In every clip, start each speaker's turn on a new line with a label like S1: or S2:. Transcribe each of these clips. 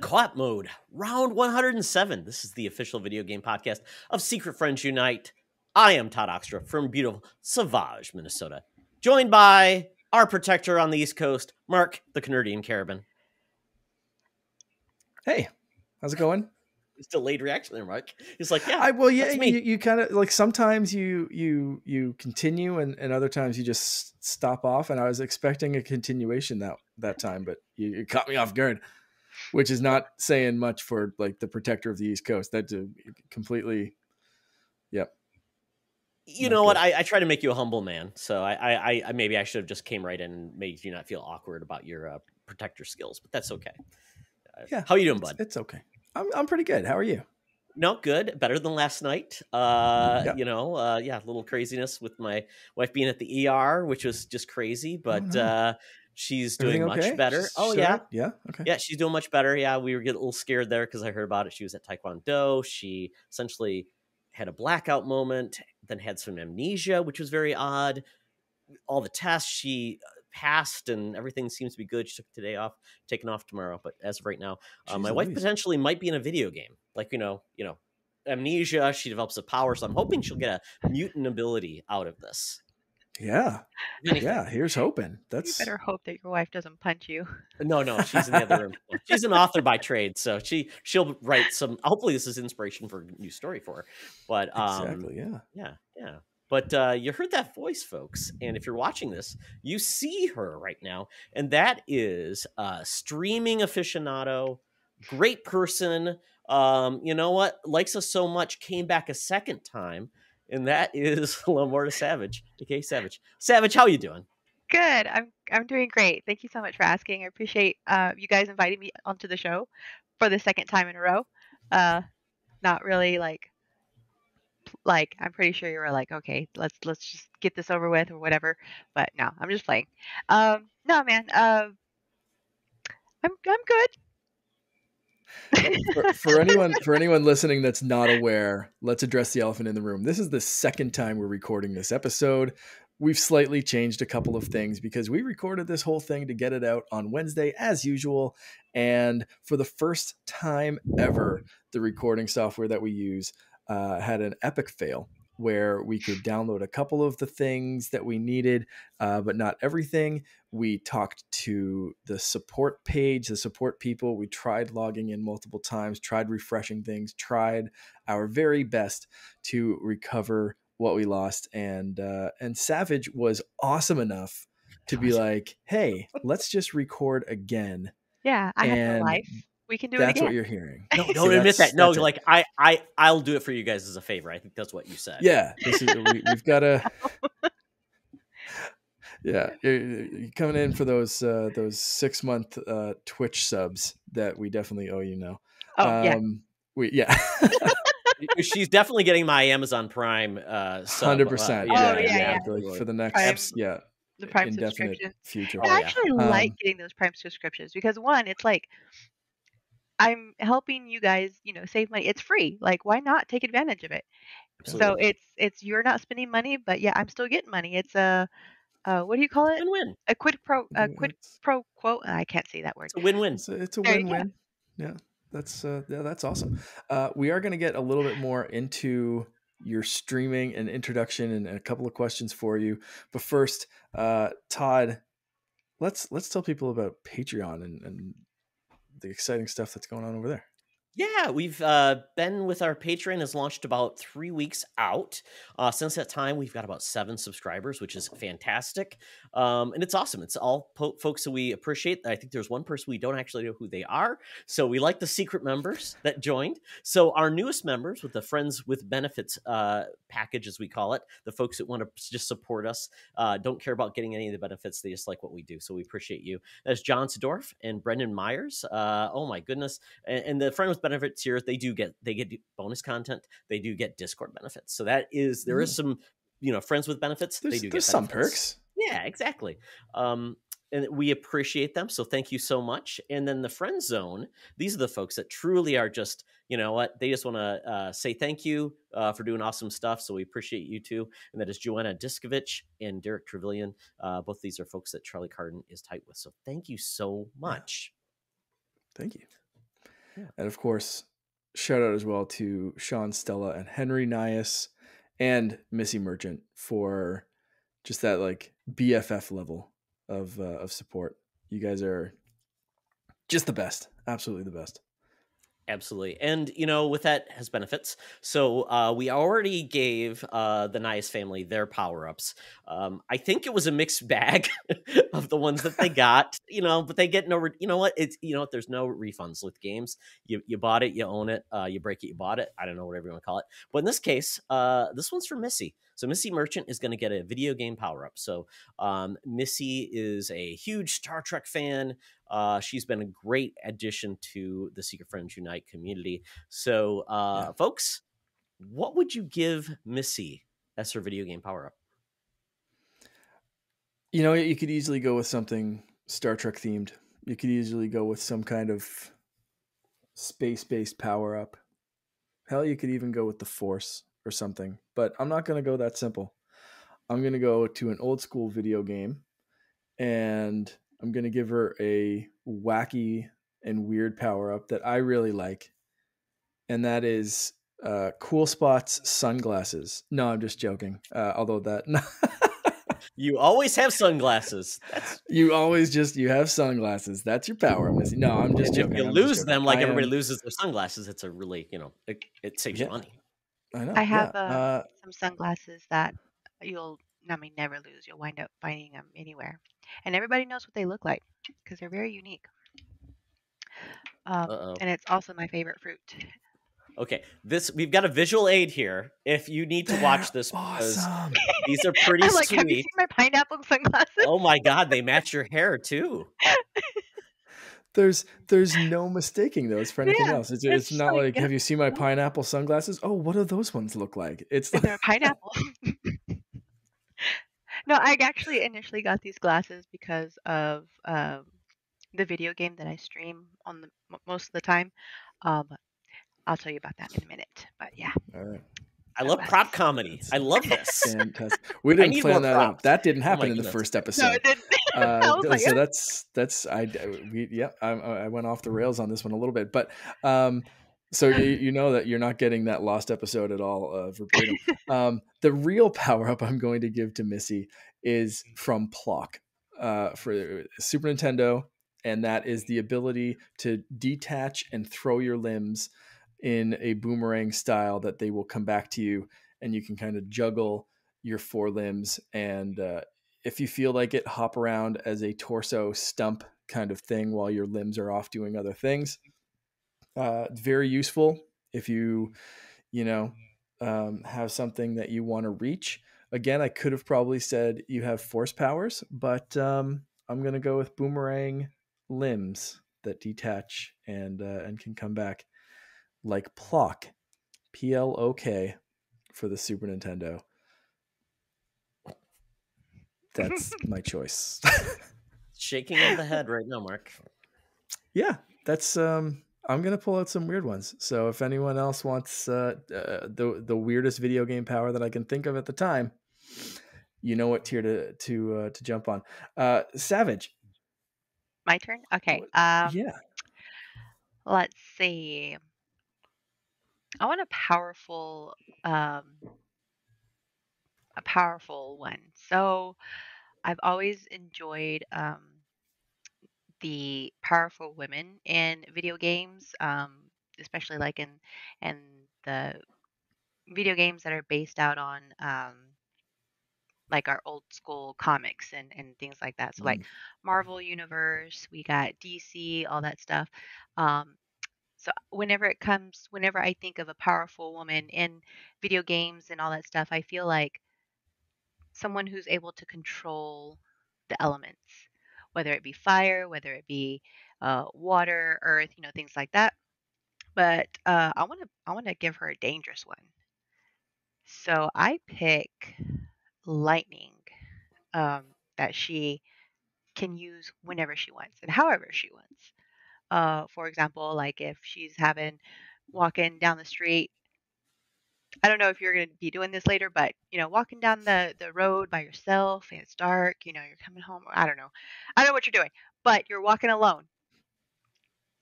S1: Co-op mode, round 107. This is the official video game podcast of Secret Friends Unite. I am Todd Oxtra from beautiful Savage, Minnesota, joined by our protector on the East Coast, Mark the Canadian Carabin.
S2: Hey, how's it going?
S1: It's delayed reaction there, Mark. He's like, yeah,
S2: that's me. You kind of like sometimes you continue and other times you just stop off. And I was expecting a continuation that time, but you caught me off guard, which is not saying much for like the protector of the East Coast. That's completely, yep.
S1: You know what? I try to make you a humble man, so I maybe I should have just came right in and made you not feel awkward about your protector skills, but that's okay.
S2: Yeah,
S1: how you doing, bud?
S2: It's okay. I'm pretty good. How are you?
S1: No, good. Better than last night. Yeah, a little craziness with my wife being at the ER, which was just crazy, but she's doing much better. Yeah.
S2: Okay.
S1: Yeah, she's doing much better. Yeah, we were getting a little scared there because I heard about it. She was at Taekwondo. She essentially had a blackout moment, then had some amnesia, which was very odd. All the tests she passed and everything seems to be good. She took today off, taking off tomorrow. But as of right now, my wife potentially might be in a video game. Like, amnesia, she develops a power. So I'm hoping she'll get a mutant ability out of this.
S2: Yeah. Yeah. Here's hoping.
S3: You better hope that your wife doesn't punch you.
S1: No, she's in the other room. She's an author by trade. So she'll write some, hopefully this is inspiration for a new story for her. But
S2: exactly.
S1: Yeah. But you heard that voice, folks. And if you're watching this, you see her right now. And that is a streaming aficionado, great person. You know what? Likes us so much, came back a second time. And that is LeMortaSavage, aka Savage. Savage, how you doing?
S3: Good. I'm doing great. Thank you so much for asking. I appreciate you guys inviting me onto the show for the second time in a row. Not really like I'm pretty sure you were like, okay, let's just get this over with or whatever. But no, I'm just playing. No, man. I'm good.
S2: For anyone listening that's not aware, let's address the elephant in the room. This is the second time we're recording this episode. We've slightly changed a couple of things because we recorded this whole thing to get it out on Wednesday as usual. And for the first time ever, the recording software that we use had an epic fail where we could download a couple of the things that we needed, but not everything. We talked to the support page, the support people. We tried logging in multiple times, tried refreshing things, tried our very best to recover what we lost. And Savage was awesome enough to be like, hey, let's just record again.
S3: Yeah, I have a life. We can do it again.
S2: That's what you're hearing.
S1: No, don't admit that. No, like I'll do it for you guys as a favor. I think that's what you said.
S2: Yeah, we've got to. Yeah, you're coming in for those 6-month Twitch subs that we definitely owe you now.
S3: Yeah.
S1: She's definitely getting my Amazon Prime sub.
S2: 100%.
S3: Yeah.
S2: Like for the next
S3: the Prime
S2: indefinite
S3: subscription.
S2: future.
S3: I actually like getting those Prime subscriptions because one, it's like I'm helping you guys, save money. It's free. Like, why not take advantage of it? Absolutely. So it's you're not spending money, but yeah, I'm still getting money. It's a what do you call it?
S1: Win-win.
S3: A quid pro quo. I can't say that word.
S1: It's a win-win.
S2: It's a win-win. Yeah, that's awesome. We are going to get a little bit more into your streaming and introduction and a couple of questions for you. But first, Todd, let's tell people about Patreon and the exciting stuff that's going on over there.
S1: Yeah, we've been with our Patreon, has launched about 3 weeks out. Since that time, we've got about 7 subscribers, which is fantastic. And it's awesome. It's all folks that we appreciate. I think there's one person we don't actually know who they are. So we like the secret members that joined. So our newest members with the Friends with Benefits package, as we call it, the folks that want to just support us, don't care about getting any of the benefits. They just like what we do. So we appreciate you. That's John Sedorf and Brendan Myers. Oh my goodness. And the Friends with Benefits here, they get bonus content. They do get Discord benefits. So there is some, Friends with Benefits. They do get
S2: some perks.
S1: Yeah, exactly. And we appreciate them. So thank you so much. And then the Friend Zone, these are the folks that truly are just, they just want to say thank you for doing awesome stuff. So we appreciate you too. And that is Joanna Diskovich and Derek Trevelyan. Both these are folks that Charlie Carden is tight with. So thank you so much.
S2: Thank you. And of course, shout out as well to Sean, Stella, and Henry Nias and Missy Merchant for just that like BFF level of support. You guys are just the best. Absolutely the best.
S1: Absolutely. And, with that has benefits. So we already gave the Nias family their power-ups. I think it was a mixed bag of the ones that they got, but they get no, you know what? It's, what, there's no refunds with games. You bought it, you own it, you break it, you bought it. I don't know, whatever you want to call it. But in this case, this one's for Missy. So Missy Merchant is going to get a video game power-up. So Missy is a huge Star Trek fan. She's been a great addition to the Secret Friends Unite community. So, folks, what would you give Missy as her video game power-up?
S2: You could easily go with something Star Trek themed. You could easily go with some kind of space-based power-up. Hell, you could even go with the Force or something. But I'm not going to go that simple. I'm going to go to an old school video game, and I'm going to give her a wacky and weird power-up that I really like. And that is Cool Spot's sunglasses. No, I'm just joking. Although that...
S1: You always have sunglasses.
S2: You have sunglasses. That's your power, Missy. No, I'm just joking.
S1: If you lose them, like everybody loses their sunglasses, it's a really, it saves you money.
S2: I know.
S3: I have some sunglasses that you'll never lose. You'll wind up finding them anywhere. And everybody knows what they look like because they're very unique. And it's also my favorite fruit.
S1: Okay, we've got a visual aid here. If you need to watch this, because these are pretty
S3: I'm like,
S1: sweet.
S3: have you seen my pineapple sunglasses?
S1: Oh my God, they match your hair too.
S2: There's no mistaking those for anything else. It's not like, have you seen my pineapple sunglasses? Oh, what do those ones look like?
S3: They're pineapple. No, I actually initially got these glasses because of the video game that I stream on most of the time. I'll tell you about that in a minute. But yeah.
S2: All right.
S1: I love prop comedy. I love this.
S2: Fantastic. We didn't plan that out. That didn't happen in the first episode.
S3: No, it didn't.
S2: So I went off the rails on this one a little bit, but so you know that you're not getting that lost episode at all verbatim. The real power up I'm going to give to Missy is from Plock for Super Nintendo, and that is the ability to detach and throw your limbs in a boomerang style that they will come back to you, and you can kind of juggle your four limbs, and if you feel like it, hop around as a torso stump kind of thing while your limbs are off doing other things. Very useful if you have something that you want to reach. Again, I could have probably said you have force powers, but I'm going to go with boomerang limbs that detach and can come back, like Plock, Plok, for the Super Nintendo. That's my choice.
S1: Shaking of the head right now, Mark.
S2: Yeah, that's I'm gonna pull out some weird ones. So if anyone else wants the weirdest video game power that I can think of at the time, you know what tier to jump on. Savage.
S3: My turn? Okay.
S2: Yeah.
S3: Let's see. I want a powerful one. So I've always enjoyed the powerful women in video games, especially like in the video games that are based out on like our old school comics and things like that. So like Marvel Universe, we got DC, all that stuff. So whenever I think of a powerful woman in video games and all that stuff, I feel like someone who's able to control the elements, whether it be fire, whether it be water, earth, things like that. But I want to give her a dangerous one. So I pick lightning, that she can use whenever she wants and however she wants. For example, like if she's walking down the street. I don't know if you're going to be doing this later, but walking down the road by yourself and it's dark, you're coming home. I don't know what you're doing, but you're walking alone.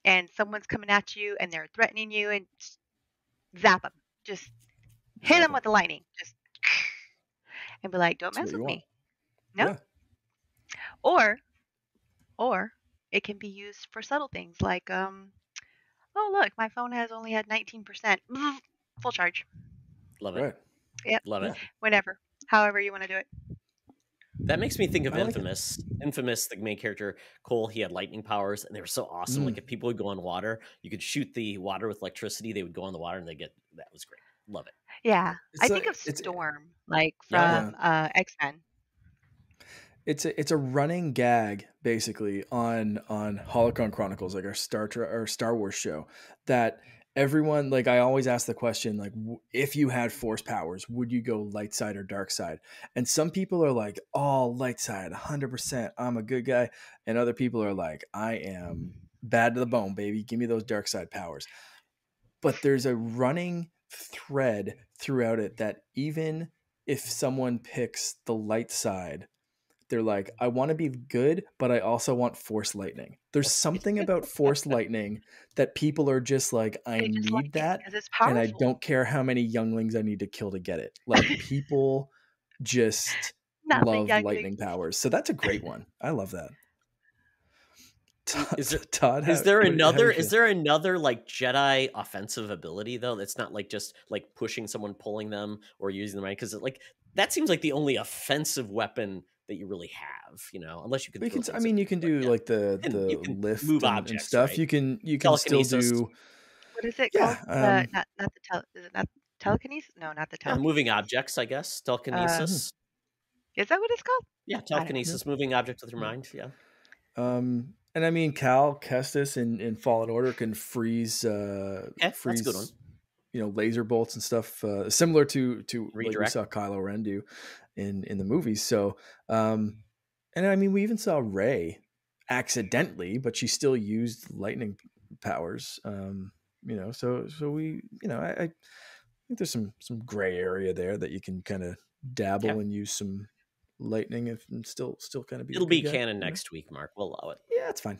S3: and someone's coming at you and they're threatening you, and just zap them. Just hit them with the lightning. Just and be like, don't
S2: That's
S3: mess
S2: what you
S3: with
S2: want.
S3: me. No.
S2: Yeah.
S3: Or it can be used for subtle things like, oh look, my phone has only had 19%. Full charge.
S1: Love it.
S2: Right.
S3: Yep.
S1: Love it.
S2: Yeah.
S3: Whenever. However you want to do it.
S1: That makes me think of
S2: I like it.
S1: Infamous. Infamous, the main character, Cole, he had lightning powers, and they were so awesome. Like, if people would go on water, you could shoot the water with electricity. They would go on the water, and that was great. Love it.
S3: Yeah. I think of
S2: It's
S3: Storm, like
S1: Yeah.
S3: from X-Men.
S2: it's a running gag basically on Holocron Chronicles, like our Star Wars show, that everyone, like, I always ask the question, like, if you had force powers, would you go light side or dark side? And some people are like, oh, light side 100%, I'm a good guy, and other people are like, I am bad to the bone, baby, give me those dark side powers. But there's a running thread throughout it that even if someone picks the light side, they're like, I want to be good, but I also want force lightning. There's something about force lightning that people are just like, I
S3: They just like
S2: need
S3: it
S2: that,
S3: because it's
S2: and I
S3: powerful.
S2: don't care how many younglings I need to kill to get it. Like, people just
S3: Not the
S2: love
S3: younglings.
S2: lightning powers. So that's a great one. I love that.
S1: Is there,
S2: Todd,
S1: is there
S2: how do
S1: another?
S2: you
S1: Is
S2: feel?
S1: there another like Jedi offensive ability though? That's not like just like pushing someone, pulling them, or using them right? Because like that seems like the only offensive weapon that you really have. You know, unless you can.
S2: We
S1: Throw
S2: can, I
S1: things at
S2: mean, you can
S1: people,
S2: do
S1: yeah.
S2: like
S1: And you
S2: the
S1: can
S2: lift
S1: move
S2: and
S1: objects,
S2: stuff.
S1: right?
S2: You can still
S1: Telekinesis.
S2: do.
S3: What is it
S2: Yeah.
S3: called? Not the is it not telekinesis? No, not the
S1: Yeah,
S3: telekinesis.
S1: moving objects, I guess. Telekinesis.
S3: Is that what it's called?
S1: Yeah,
S3: I don't know.
S1: telekinesis, moving objects with your
S2: Yeah.
S1: mind. Yeah.
S2: And I mean, Cal Kestis in Fallen Order can freeze
S1: That's a good one.
S2: laser bolts and stuff, similar to like we
S1: Redirect.
S2: saw Kylo Ren do in the movies. So and I mean, we even saw Rey accidentally, but she still used lightning powers. So we, I think there's some gray area there that you can kind of dabble and use some lightning and still kind of be.
S1: It'll
S2: a
S1: be
S2: good guy,
S1: canon next week, Mark. We'll allow it.
S2: Yeah, it's fine.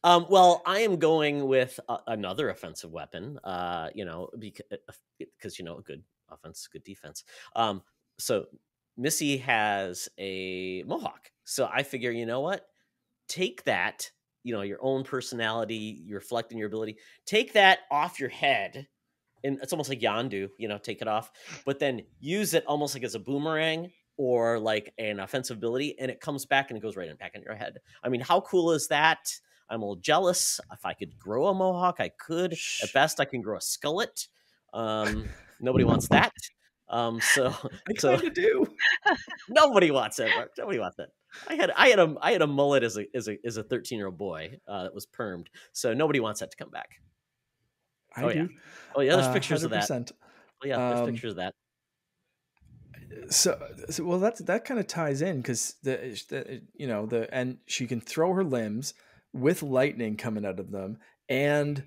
S1: Well, I am going with another offensive weapon. Because a good offense, good defense. So Missy has a mohawk, so I figure, you know what? Take that, your own personality, you're reflecting your ability. Take that off your head, and it's almost like Yandu. Take it off, but then use it almost like as a boomerang or like an offensive ability, and it comes back and it goes right back in your head. I mean, how cool is that? I'm a little jealous. If I could grow a mohawk, I could. At best, I can grow a skullet. Nobody wants that.
S2: I kind of do.
S1: Nobody wants it. Mark. Nobody wants it. I had a mullet as a 13-year-old boy that was permed. So nobody wants that to come back.
S2: I do.
S1: Yeah. Oh yeah, there's pictures
S2: 100%.
S1: of that. Oh yeah, there's pictures of that.
S2: So well, that kind of ties in because and she can throw her limbs with lightning coming out of them and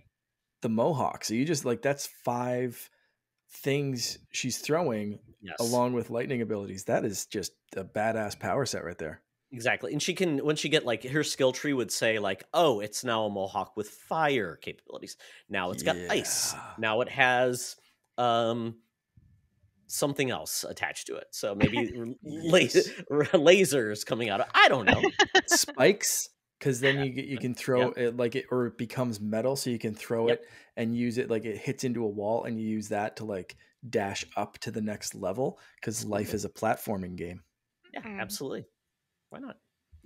S2: the mohawk. So you just like, that's 5 things she's throwing along with lightning abilities. That is just a badass power set right there.
S1: Exactly. And she can, when she get like, her skill tree would say like, oh, it's now a mohawk with fire capabilities. Now it's got ice. Now it has something else attached to it. So maybe lasers coming out of, I don't know.
S2: Spikes, because then you can throw it like it, or it becomes metal, so you can throw it and use it like it hits into a wall, and you use that to like dash up to the next level, because life is a platforming game.
S1: Yeah, absolutely. Why not?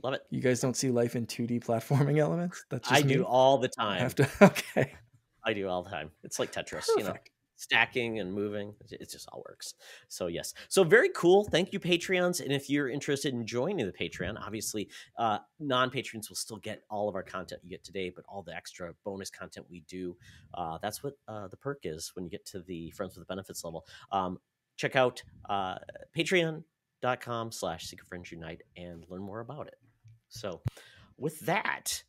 S1: Love it.
S2: You guys don't see life in 2D platforming elements? That's just
S1: I do all the time.
S2: I have to. Okay.
S1: I do all the time. It's like Tetris,
S2: Perfect.
S1: Stacking and moving. It just all works. So yes. So very cool. Thank you, Patreons. And if you're interested in joining the Patreon, obviously non-patrons will still get all of our content you get today, but all the extra bonus content we do. That's what the perk is when you get to the Friends with Benefits level. Check out patreon.com/secretfriendsunite and learn more about it. So with that,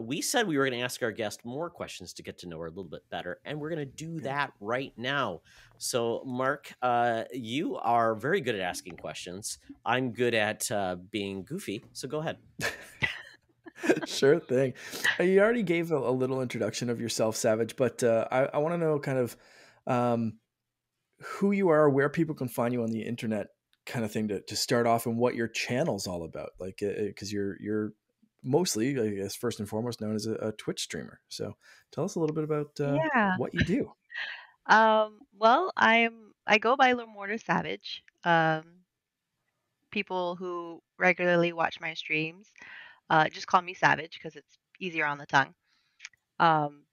S1: we said we were going to ask our guest more questions to get to know her a little bit better, and we're going to do that right now. So, Mark, you are very good at asking questions. I'm good at being goofy, so go ahead.
S2: Sure thing. You already gave a little introduction of yourself, Savage, but I want to know kind of um, who you are, where people can find you on the internet, kind of thing to start off, and what your channel's all about. Like, because you're mostly, I guess, first and foremost known as a Twitch streamer. So tell us a little bit about
S3: Yeah.
S2: what you do.
S3: Well, I go by LeMortaSavage. People who regularly watch my streams just call me Savage because it's easier on the tongue. Um,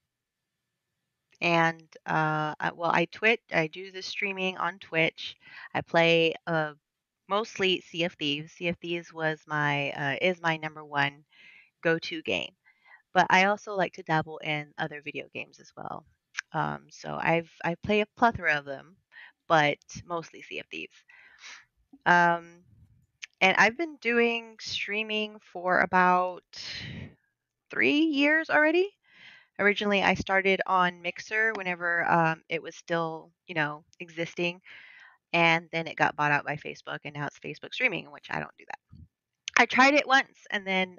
S3: and I Twitch. I do the streaming on Twitch. I play mostly Sea of Thieves. Sea of Thieves was my is my number one go-to game. But I also like to dabble in other video games as well. So I play a plethora of them, but mostly Sea of Thieves. Um, and I've been doing streaming for about 3 years already. Originally, I started on Mixer whenever it was still, existing, and then it got bought out by Facebook, and now it's Facebook streaming, which I don't do that. I tried it once, and then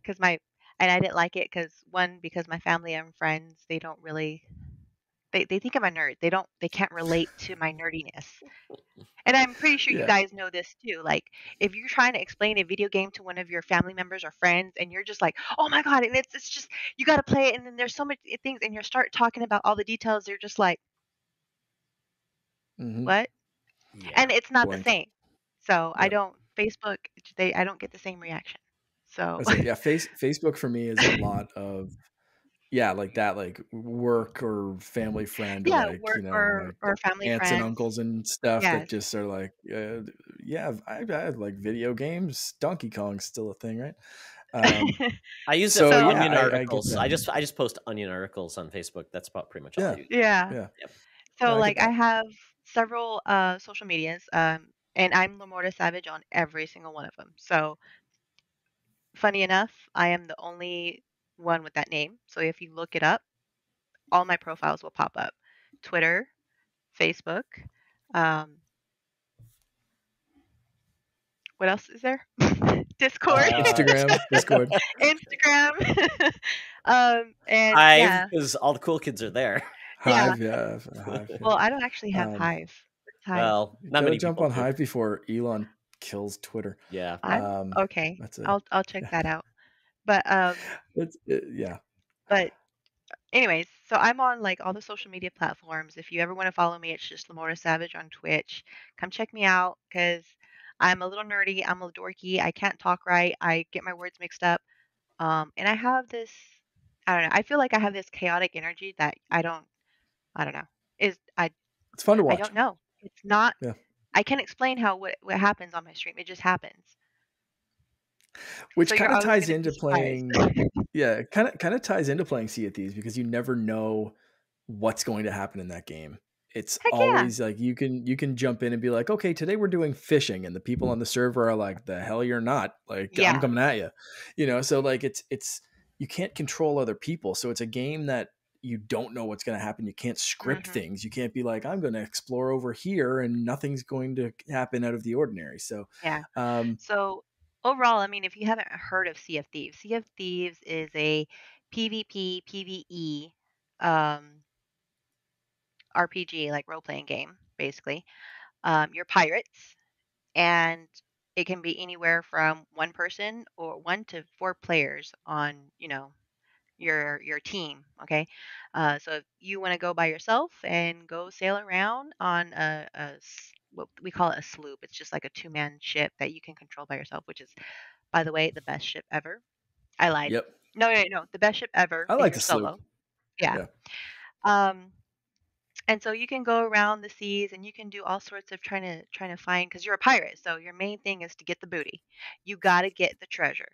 S3: because and I didn't like it because my family and friends, they don't really they think I'm a nerd. They can't relate to my nerdiness. And I'm pretty sure you
S2: Yeah.
S3: guys know this too. Like, if you're trying to explain a video game to one of your family members or friends, and you're just like, "Oh my god!" and it's just you got to play it, and then there's so much things, and you start talking about all the details, they're just like,
S2: Mm-hmm.
S3: "What?"
S1: Yeah.
S3: And it's not
S2: Blank.
S3: the same. So I
S2: Yep.
S3: don't Facebook. I don't get the same reaction. So
S2: I say, yeah, Facebook for me is a lot of like that, like work or family friend, or
S3: yeah,
S2: like
S3: work or
S2: like
S3: family
S2: aunts and
S3: friends.
S2: uncles and stuff that
S3: Yes.
S2: just are like, yeah, I like video games. Donkey Kong's still a thing, right?
S1: I use it
S2: So,
S1: for
S2: yeah,
S1: onion
S2: I get
S1: articles.
S2: that.
S1: I just post onion articles on Facebook. That's about pretty much all I
S2: Yeah,
S1: use.
S3: Yeah.
S2: yeah,
S1: Yep.
S2: no,
S3: So
S2: I get
S3: like I
S2: that.
S3: have several social medias, and I'm LeMortaSavage on every single one of them. So funny enough, I am the only one with that name. So if you look it up, all my profiles will pop up. Twitter, Facebook, um, what else is there? Discord,
S2: Instagram, Discord,
S3: Instagram, and
S1: Hive,
S3: yeah,
S1: because all the cool kids are there.
S3: yeah.
S2: Hive, yeah, Hive.
S3: Well,
S2: Yeah.
S3: I don't actually have Hive. What's Hive?
S1: Well,
S2: You
S1: not
S2: gotta
S1: many
S2: jump
S1: people
S2: on
S1: do.
S2: Hive before Elon kills Twitter.
S1: Yeah.
S3: Okay.
S2: That's a
S3: I'll check
S2: yeah.
S3: that out. But
S2: Yeah.
S3: but anyways, so I'm on like all the social media platforms. If you ever want to follow me, it's just LeMortaSavage on Twitch. Come check me out because I'm a little nerdy. I'm a little dorky. I can't talk right. I get my words mixed up. And I have this. I don't know. I feel like I have this chaotic energy that I don't. I don't know. Is
S2: It's fun to
S3: I
S2: watch.
S3: don't know. It's not.
S2: Yeah.
S3: I can't explain how what happens on my stream. It just happens.
S2: Which
S3: So
S2: kind
S3: you're
S2: of
S3: always
S2: ties
S3: going to be
S2: into
S3: surprised.
S2: playing yeah, kind of ties into playing Sea of Thieves, because you never know what's going to happen in that game. It's
S3: Heck yeah.
S2: always like you can jump in and be like, okay, today we're doing fishing, and the people on the server are like, the hell you're not. Like, I'm
S3: Yeah.
S2: coming at you. So like it's you can't control other people. So it's a game that you don't know what's going to happen. You can't script
S3: hmm
S2: things. You can't be like, I'm going to explore over here and nothing's going to happen out of the ordinary. So
S3: Yeah.
S2: um
S3: So overall, I mean, if you haven't heard of Sea of Thieves is a PvP, PvE RPG, like role playing game, basically. You're pirates, and it can be anywhere from one person or 1 to 4 players on, your team. Okay, so if you want to go by yourself and go sail around on what we call it a sloop. It's just like a 2-man ship that you can control by yourself, which is, by the way, the best ship ever. I lied.
S2: yep.
S3: No, no, no. The best ship ever
S2: I
S3: if
S2: like
S3: you're
S2: the sloop.
S3: solo. Yeah.
S2: Yeah.
S3: Um, and so you can go around the seas and you can do all sorts of trying to find because you're a pirate. So your main thing is to get the booty. You got to get the treasure.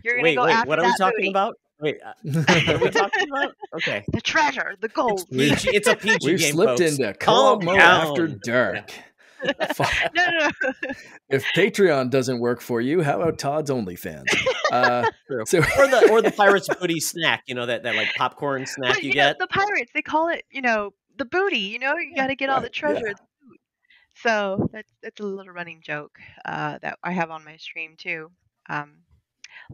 S3: You're gonna
S1: Wait,
S3: go
S1: what
S3: after
S1: are we
S3: that
S1: talking
S3: booty.
S1: about? Wait, what are we talking about? Okay.
S3: The treasure, the
S1: It's
S3: gold.
S1: PG. It's a PG
S2: We've
S1: game,
S2: slipped
S1: folks.
S2: into
S1: Calm
S2: co-op mode after
S1: down.
S2: dark.
S3: No, no, no.
S2: If Patreon doesn't work for you, how about Todd's OnlyFans?
S1: True.
S2: So
S1: Or the pirate's booty snack, that like popcorn snack
S3: But
S1: you get.
S3: the pirates, they call it, the booty. You got to get all the
S2: right,
S3: treasure.
S2: yeah.
S3: So that's a little running joke that I have on my stream too. Um,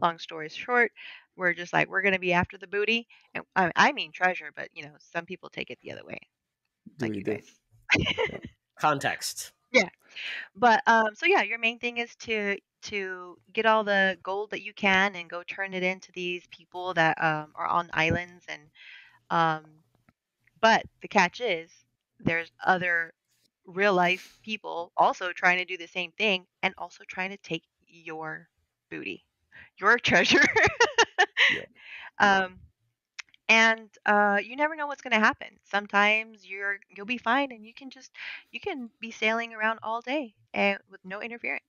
S3: long story short, we're just like, we're going to be after the booty. And I mean treasure, but some people take it the other way,
S2: Do
S3: like
S2: we
S3: you
S2: do?
S3: guys.
S1: Context.
S3: Yeah. But so yeah, your main thing is to get all the gold that you can and go turn it into these people that are on islands. And but the catch is there's other real life people also trying to do the same thing and also trying to take your booty, your treasure.
S2: Yeah.
S3: um and you never know what's going to happen. Sometimes you'll be fine and you can be sailing around all day and with no interference.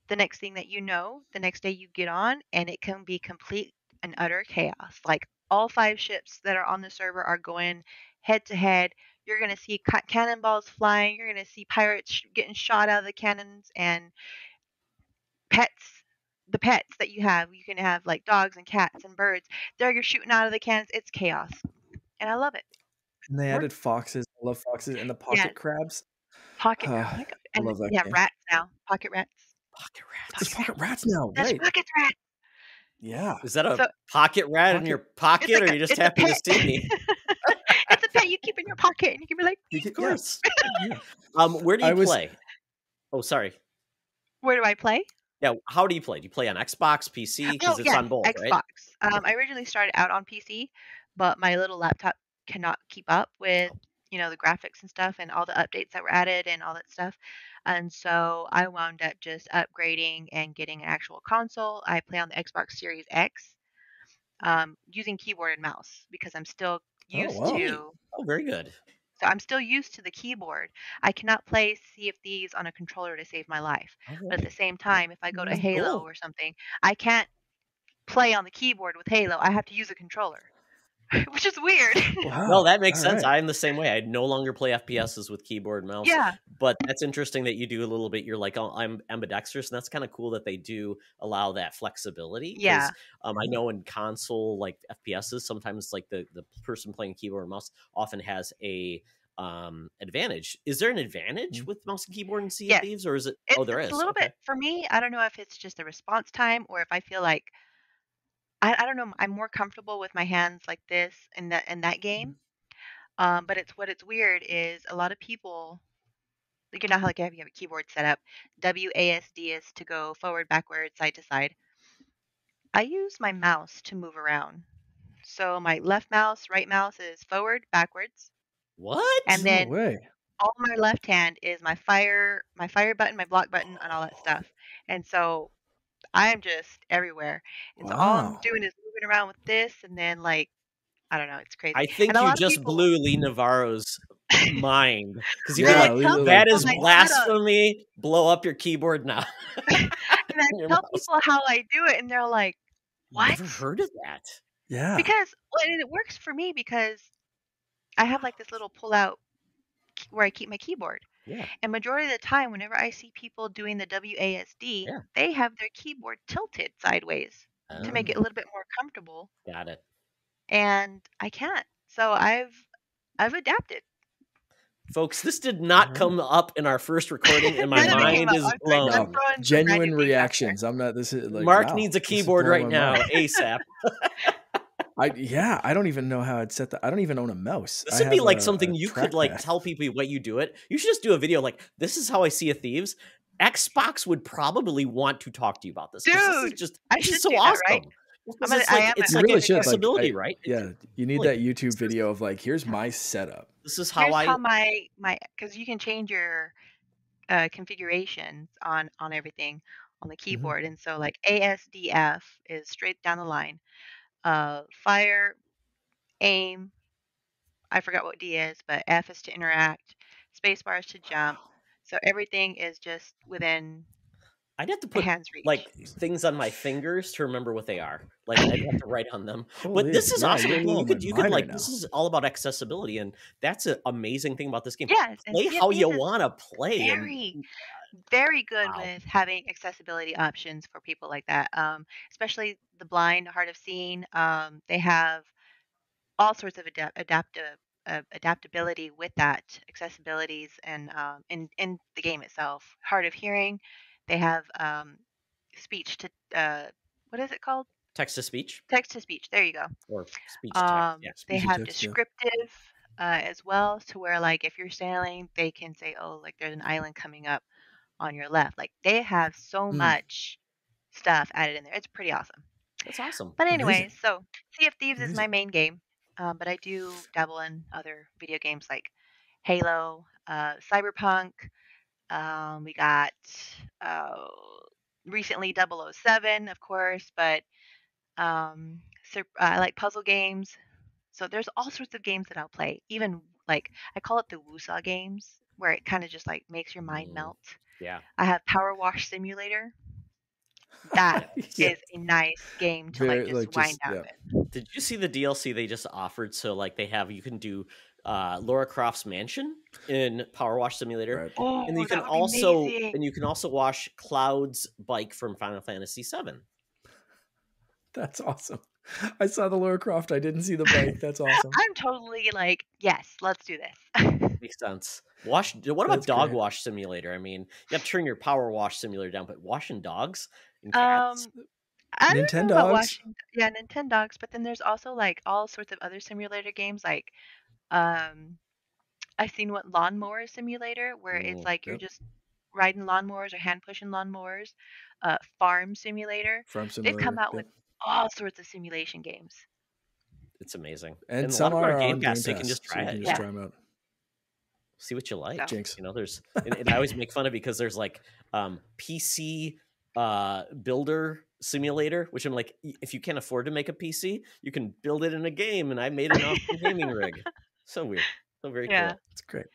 S3: The next thing that you know, the next day you get on and it can be complete and utter chaos. Like all 5 ships that are on the server are going head to head. You're going to see cannonballs flying. You're going to see pirates getting shot out of the cannons, and pets, the pets that you can have like dogs and cats and birds. They're shooting out of the cannons. It's chaos. And I love it.
S2: And they added foxes. I love foxes and the
S3: Yeah,
S2: pocket crabs.
S3: pocket. Oh
S2: I
S3: my god! And
S2: love that
S3: we have
S2: game.
S3: rats now. Pocket rats.
S1: Pocket rats.
S2: There's pocket rats now,
S3: There's
S2: right?
S3: pocket rats.
S2: Yeah.
S1: Is that a
S3: So
S1: pocket rat in your pocket,
S3: like
S1: or are you just
S3: it's a
S1: happy to
S3: pet.
S1: see me?
S3: It's a pet you keep in your pocket, and you can be like,
S1: Of course.
S2: Yeah.
S1: Where do you play? Oh, sorry.
S3: where do I play?
S1: Yeah, how do you play? Do you play on Xbox, PC? Because it's on both,
S3: Xbox.
S1: right?
S3: I originally started out on PC, but my little laptop cannot keep up with, the graphics and stuff and all the updates that were added and all that stuff. And so I wound up just upgrading and getting an actual console. I play on the Xbox Series X, using keyboard and mouse because I'm still used
S2: wow.
S3: to.
S1: Oh, very good.
S3: So I'm still used to the keyboard. I cannot play Sea of Thieves on a controller to save my life.
S1: All
S3: But at the
S1: right.
S3: same time, if I go to
S1: That's
S3: Halo
S1: cool.
S3: or something, I can't play on the keyboard with Halo. I have to use a controller, which is weird.
S2: Wow.
S1: No, that makes
S2: All
S1: sense.
S2: right.
S1: I'm the same way. I no longer play FPSs with keyboard and mouse.
S3: Yeah.
S1: But that's interesting that you do a little bit. You're like, oh, I'm ambidextrous, and that's kind of cool that they do allow that flexibility.
S3: Yeah.
S1: I know in console like FPSs, sometimes like the person playing keyboard and mouse often has a advantage. Is there an advantage with mouse and keyboard in Sea of
S3: Yes.
S1: Thieves, or is it?
S3: It's,
S1: Oh, there
S3: it's
S1: is.
S3: a little
S1: Okay.
S3: bit, for me, I don't know if it's just the response time or if I feel like, I don't know, I'm more comfortable with my hands like this in that game. But it's weird is a lot of people, like, how like if you have a keyboard set up, WASD is to go forward, backward, side to side. I use my mouse to move around. So my left mouse, right mouse is forward, backwards,
S1: What?
S3: and
S2: No
S3: then
S2: way.
S3: all my left hand is my fire button, my block button, and all that stuff. And so I'm just everywhere. And so all I'm
S2: Wow.
S3: doing is moving around with this, and then like I don't know, it's crazy.
S1: I
S3: And
S1: think
S3: a
S1: you
S3: lot of
S1: just
S3: people,
S1: blew Lee Navarro's mind because you'd
S3: and
S1: be
S3: I
S1: like,
S3: tell
S1: "That
S3: people
S1: is
S3: my setup,
S1: blasphemy! Blow up your keyboard now."
S3: and I
S1: Your
S3: tell
S1: mouse.
S3: people how I do it, and they're like, "What?"
S1: Never heard of that.
S2: Yeah.
S3: Because and it works for me because I have like this little pull out where I keep my keyboard.
S1: Yeah,
S3: And majority of the time, whenever I see people doing the WASD,
S1: yeah.
S3: they have their keyboard tilted sideways to make it a little bit more comfortable,
S1: Got it.
S3: and I can't. So I've adapted.
S1: Folks, this did not come up in our first recording, and my
S3: None of it came
S1: mind
S3: up.
S1: is
S3: I'm
S1: blown.
S3: throwing some
S2: Genuine
S3: random things out there.
S2: reactions. I'm not. This is like
S1: Mark
S2: wow,
S1: needs a
S2: this is
S1: keyboard
S2: blowing
S1: right
S2: my
S1: now,
S2: mind.
S1: ASAP.
S2: I don't even know how I'd set that. I don't even own a mouse.
S1: This
S2: I
S1: would be
S2: have
S1: like
S2: a
S1: something you could like
S2: trackpad.
S1: tell people what you do it. You should just do a video like, "This is how I see a Thieves." Xbox would probably want to talk to you about this. 'Cause this is
S3: Dude,
S1: just
S3: I
S1: this
S3: should
S1: is so
S3: do that,
S1: awesome.
S3: right?
S1: Because
S3: I
S1: it's
S3: am.
S1: like it's
S2: You
S1: like
S2: really should. Like,
S1: accessibility, right?
S2: Yeah, you need
S1: like,
S2: that YouTube video of like, here's my setup.
S1: This is how
S3: Here's
S1: I
S3: how my because you can change your configurations on everything on the keyboard, and so like ASDF is straight down the line. Fire, aim. I forgot what D is, but F is to interact. Spacebar is to jump. So everything is just within
S1: I'd have to
S3: a
S1: put
S3: hand's reach.
S1: like things on my fingers to remember what they are. Like I'd have to write on them.
S2: Holy,
S1: But this is
S2: yeah,
S1: awesome.
S2: you're
S1: I mean,
S2: blowing
S1: you
S2: my
S1: could
S2: mind
S1: like
S2: right
S1: this
S2: now.
S1: is all about accessibility, and that's an amazing thing about this game.
S3: Yes, and
S1: Play
S3: Sea of
S1: how you
S3: Thieves is
S1: want to play, and
S3: very, very good
S1: wow.
S3: with having accessibility options for people like that. Especially the blind, hard of seeing. They have all sorts of adaptability with that accessibilities, and in the game itself. Hard of hearing, they have speech to what is it called?
S1: Text to speech
S3: Text to speech. There you go.
S1: or speech to text. Yeah.
S3: They
S2: Speech to
S3: have
S2: text, yeah.
S3: descriptive as well, to where like if you're sailing, they can say, "Oh, like there's an island coming up on your left." Like they have so
S2: Mm,
S3: much stuff added in there. It's pretty awesome.
S1: That's awesome.
S3: But
S2: amazing.
S3: anyways, so Sea of Thieves is my
S2: Amazing.
S3: main game, but I do dabble in other video games like Halo, Cyberpunk. We got uh, recently 007, of course, but I like puzzle games. So there's all sorts of games that I'll play. Even like I call it the Wusa games, where it kind of just like makes your mind
S1: Mm,
S3: melt.
S1: yeah.
S3: I have Power Wash Simulator. That
S2: Yeah.
S3: is a nice game to like
S2: Very
S3: just
S2: like
S3: wind
S2: just
S3: down
S2: yeah.
S3: with.
S1: Did you see the DLC they just offered? So like you can do Laura Croft's mansion in Power Wash Simulator,
S2: Right.
S1: and
S3: Oh, that would be amazing.
S1: you can also wash Cloud's bike from Final Fantasy VII.
S2: That's awesome. I saw the Lara Croft. I didn't see the bike. That's awesome.
S3: I'm totally like, yes, let's do this.
S1: Makes sense. What about
S2: That's
S1: Dog
S2: great.
S1: Wash Simulator? I mean, you have to turn your Power Wash Simulator down, but washing dogs and cats.
S3: um, I don't know about
S2: Nintendogs.
S3: watching, yeah, Nintendogs, but then there's also like all sorts of other simulator games. Like, um, I've seen what Lawnmower Simulator, where it's
S1: Mm,
S3: like you're
S2: Yep.
S3: just riding lawnmowers or hand pushing lawnmowers. Farm Simulator.
S2: Farm
S3: They've come
S2: Simulator.
S3: out with
S2: Yep.
S3: all sorts of simulation games.
S1: it's amazing,
S2: And
S1: and a lot
S2: some
S1: of them are
S2: are
S1: Game
S2: on Game
S1: Pass, so you can
S2: Pass,
S1: just
S2: so
S1: try
S2: you can
S1: it.
S2: just
S3: Yeah.
S1: Yeah,
S2: try them out.
S1: see what you like.
S3: So,
S2: Jinx.
S1: There's and I always make fun of because there's like PC builder simulator, which I'm like, if you can't afford to make a PC, you can build it in a game, and I made an awesome gaming rig. So weird, so very
S3: yeah.
S1: cool.
S2: It's great.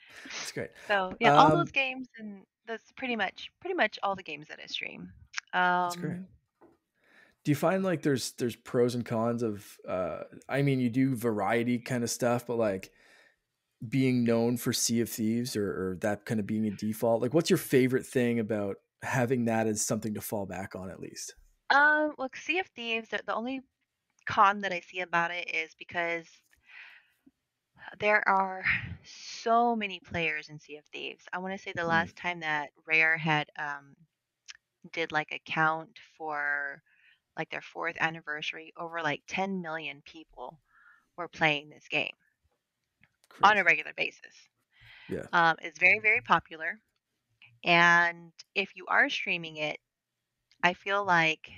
S2: It's great.
S3: So yeah, all those
S2: Um,
S3: games, and that's pretty much all the games that I stream.
S2: that's great.
S3: Um,
S2: Do you find like there's pros and cons of I mean you do variety kind of stuff, but like being known for Sea of Thieves or that kind of being a default? Like what's your favorite thing about having that as something to fall back on at least?
S3: look, Sea of Thieves. The only con that I see about it is because there are so many players in Sea of Thieves. I want to say the
S2: Mm,
S3: last time that Rare had did like a count for like their fourth anniversary, over like 10 million people were playing this game on a
S2: crazy.
S3: regular basis.
S2: Yeah.
S3: It's very, very popular. And if you are streaming it, I feel like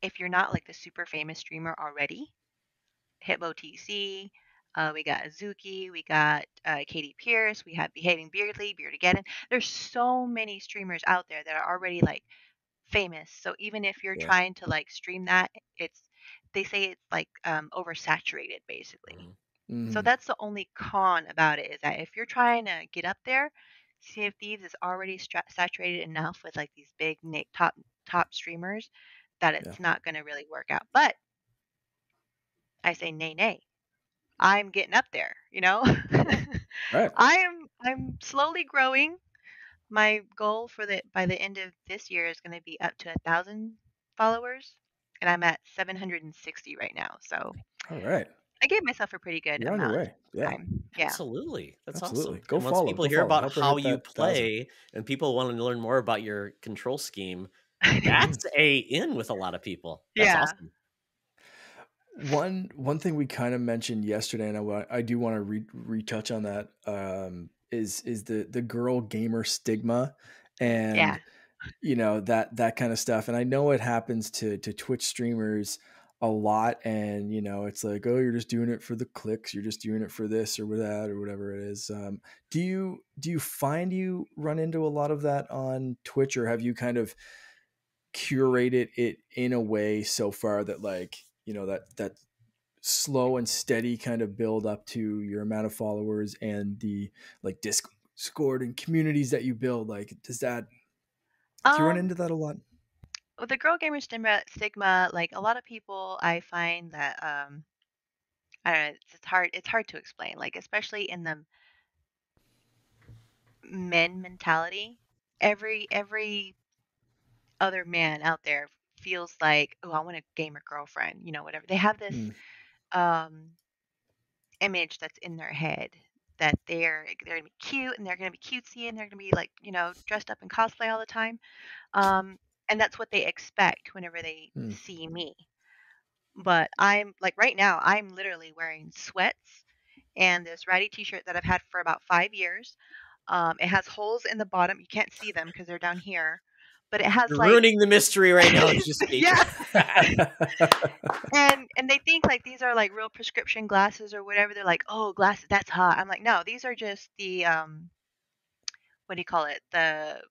S3: if you're not like the super famous streamer already, Hitbo TC, we got Azuki, we got Katie Pierce, we have Behaving Beardly, Beardageddon. There's so many streamers out there that are already like famous. So even if you're
S2: Yeah.
S3: trying to like stream that, it's they say it's like oversaturated basically.
S1: Mhm.
S3: So
S2: Mm,
S3: that's the only con about it, is that if you're trying to get up there, Sea of Thieves is already saturated enough with like these big top streamers that
S2: yeah.
S3: it's not going to really work out. But I say nay nay. I'm getting up there, you know?
S2: Right.
S3: I'm slowly growing. My goal for the by the end of this year is going to be up to 1,000 followers, and I'm at 760 right now. So
S2: All right.
S3: I gave myself a pretty good
S2: You're on your
S3: amount of
S2: way. Yeah.
S3: time. Yeah.
S1: Absolutely, that's
S2: Absolutely.
S1: awesome.
S2: Go
S1: And once
S2: follow.
S1: people
S2: Go
S1: hear
S2: follow.
S1: about
S2: Help her
S1: how
S2: hit
S1: you
S2: that 1,000.
S1: play and people want to learn more about your control scheme, that's a in with a lot of people. That's
S3: Yeah.
S1: awesome.
S2: One thing we kind of mentioned yesterday, and I do want to retouch on that, is the girl gamer stigma,
S3: Yeah.
S2: and you know that kind of stuff. And I know it happens to Twitch streamers a lot, and you know it's like, oh, you're just doing it for the clicks, you're just doing it for this or with that or whatever it is. Do you find you run into a lot of that on Twitch, or have you kind of curated it in a way so far that like you know that slow and steady kind of build up to your amount of followers and the like Discord and communities that you build? Like do you run
S3: Um,
S2: into that a lot?
S3: with the girl gamer stigma, like a lot of people, I find that I don't know, it's hard to explain. Like especially in the men mentality, every other man out there feels like, oh, I want a gamer girlfriend, whatever. They have this
S2: Mm,
S3: um image that's in their head that they're gonna be cute and they're gonna be cutesy and they're gonna be like, dressed up in cosplay all the time. Um, and that's what they expect whenever they
S2: Hmm.
S3: see me. But I'm like right now, I'm literally wearing sweats and this ratty t-shirt that I've had for about 5 years. It has holes in the bottom. You can't see them because they're down here, but it has
S1: You're
S3: like
S1: ruining the mystery right now as you speak.
S3: yeah. And they think like these are like real prescription glasses or whatever. They're like, oh, glasses, that's hot. I'm like, no, these are just the what do you call it? The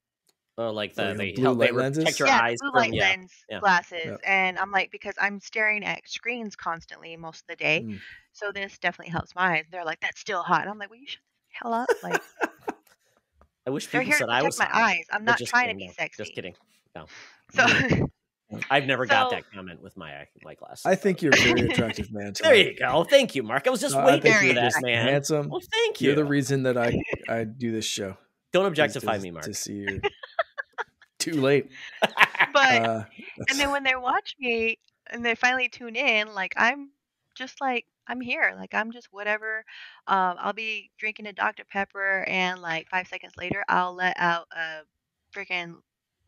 S1: Oh, like
S2: Like
S1: they
S2: blue
S1: help, they
S2: light
S1: protect
S2: lenses.
S1: your
S3: yeah, the
S1: eyes
S3: blue
S1: from
S3: light lens
S1: yeah.
S3: glasses.
S2: Yep.
S3: And I'm like, because I'm staring at screens constantly most of the day,
S2: Mm.
S3: so this definitely helps my eyes. They're like, that's still hot. And I'm like, well, you shut the hell up. Like,
S1: I wish
S3: they're
S1: people
S3: here to
S1: said I
S3: protect
S1: was
S3: my
S1: hot.
S3: eyes. I'm
S1: But
S3: not
S1: just
S3: trying to
S1: kidding,
S3: be
S1: no.
S3: sexy.
S1: Just kidding. No.
S3: So,
S1: I've never got
S3: so
S1: that comment with my glasses.
S2: I think you're a very attractive man.
S1: There you go. Thank you, Mark. I was just
S2: I
S1: waiting
S2: think
S1: for
S2: you're
S1: that,
S2: just
S1: man.
S2: handsome.
S1: Well, thank you.
S2: You're the reason that I do this show.
S1: Don't
S2: is
S1: objectify me, Mark.
S2: To see you. Too late.
S3: but and then when they watch me and they finally tune in, like I'm just like I'm here, like I'm just whatever. I'll be drinking a Dr. Pepper, and like 5 seconds later, I'll let out a freaking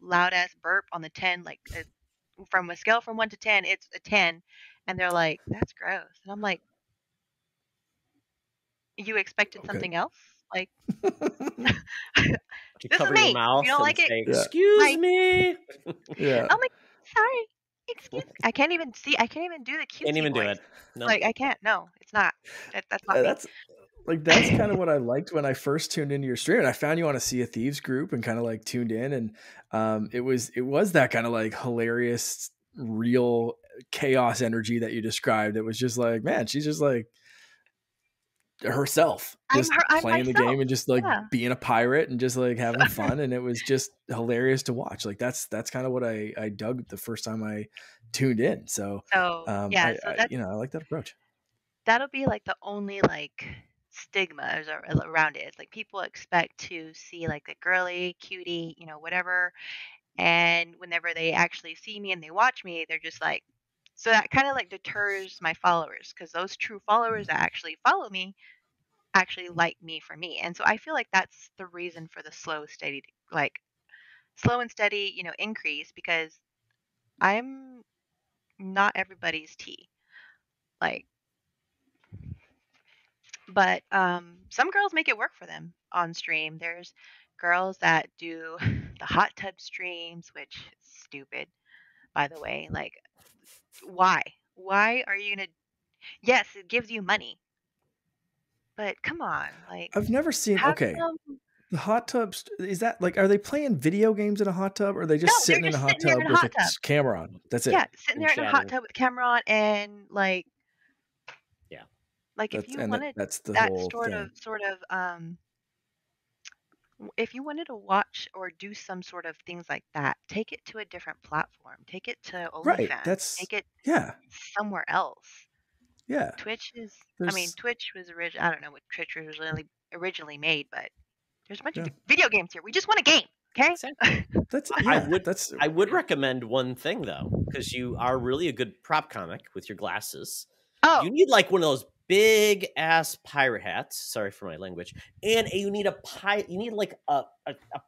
S3: loud ass burp on the 10, like from a scale from 1 to 10, it's a 10, and they're like, "That's gross," and I'm like, "You expected
S2: Okay.
S3: something else?" Like,
S1: You
S3: this is
S1: cover
S3: me.
S1: your
S3: If
S1: mouth
S3: you don't
S1: and
S3: like it,
S1: say,
S2: Yeah.
S1: "Excuse
S3: bye.
S1: me."
S2: Yeah.
S3: I'm like, sorry, excuse me. I can't even see. I can't even do the
S1: Can't
S3: cutesy
S1: even do
S3: voice.
S1: it. No.
S3: Like I can't. No, it's not. That's not me.
S2: That's kind of what I liked when I first tuned into your stream, and I found you on a Sea of Thieves group and kind of like tuned in, and it was that kind of like hilarious, real chaos energy that you described. It was just like, man, she's just like herself, just
S3: I'm
S2: playing the
S3: myself.
S2: game and just like
S3: Yeah.
S2: being a pirate and just like having fun, and it was just hilarious to watch. Like that's kind of what I dug the first time I tuned in. So
S3: So yeah. So that's
S2: I like that approach.
S3: that'll be like the only like stigma around it. It's like people expect to see like a girly, cutie, whatever. And whenever they actually see me and they watch me, they're just like, so that kind of like deters my followers, because those true followers that actually follow me actually like me for me. And so I feel like that's the reason for the slow and steady, increase, because I'm not everybody's tea. Like, but some girls make it work for them on stream. There's girls that do the hot tub streams, which is stupid, by the way. Like, why? Why are you gonna? Yes, it gives you money, but come on, like,
S2: I've never seen.
S3: have
S2: Okay,
S3: some.
S2: the hot tubs, is that like, are they playing video games in a hot tub, or are they
S3: No,
S2: just
S3: they're
S2: sitting in a
S3: just
S2: hot
S3: sitting there
S2: tub
S3: in a
S2: with
S3: hot
S2: a
S3: tub.
S2: camera on? That's it.
S3: Yeah, sitting
S1: And
S3: there in a hot
S1: chatting.
S3: tub with camera on, and like
S1: Yeah.
S3: if you wanted
S2: That's the
S3: that
S2: whole
S3: sort
S2: thing.
S3: of if you wanted to watch or do some sort of things like that, take it to a different platform. Take it to
S2: Right.
S3: OnlyFans. Take it
S2: Yeah.
S3: somewhere else.
S2: Yeah.
S3: Twitch is, I mean,
S2: There's,
S3: Twitch was I don't know what Twitch was originally made, but there's a bunch
S2: Yeah.
S3: of video games here. We just want a game, okay?
S1: Exactly.
S2: that's,
S1: I
S2: yeah,
S1: would
S2: that's,
S1: I would recommend one thing though, because you are really a good prop comic with your glasses.
S3: Oh,
S1: You need like one of those big ass pirate hats. Sorry for my language. And you need you need like a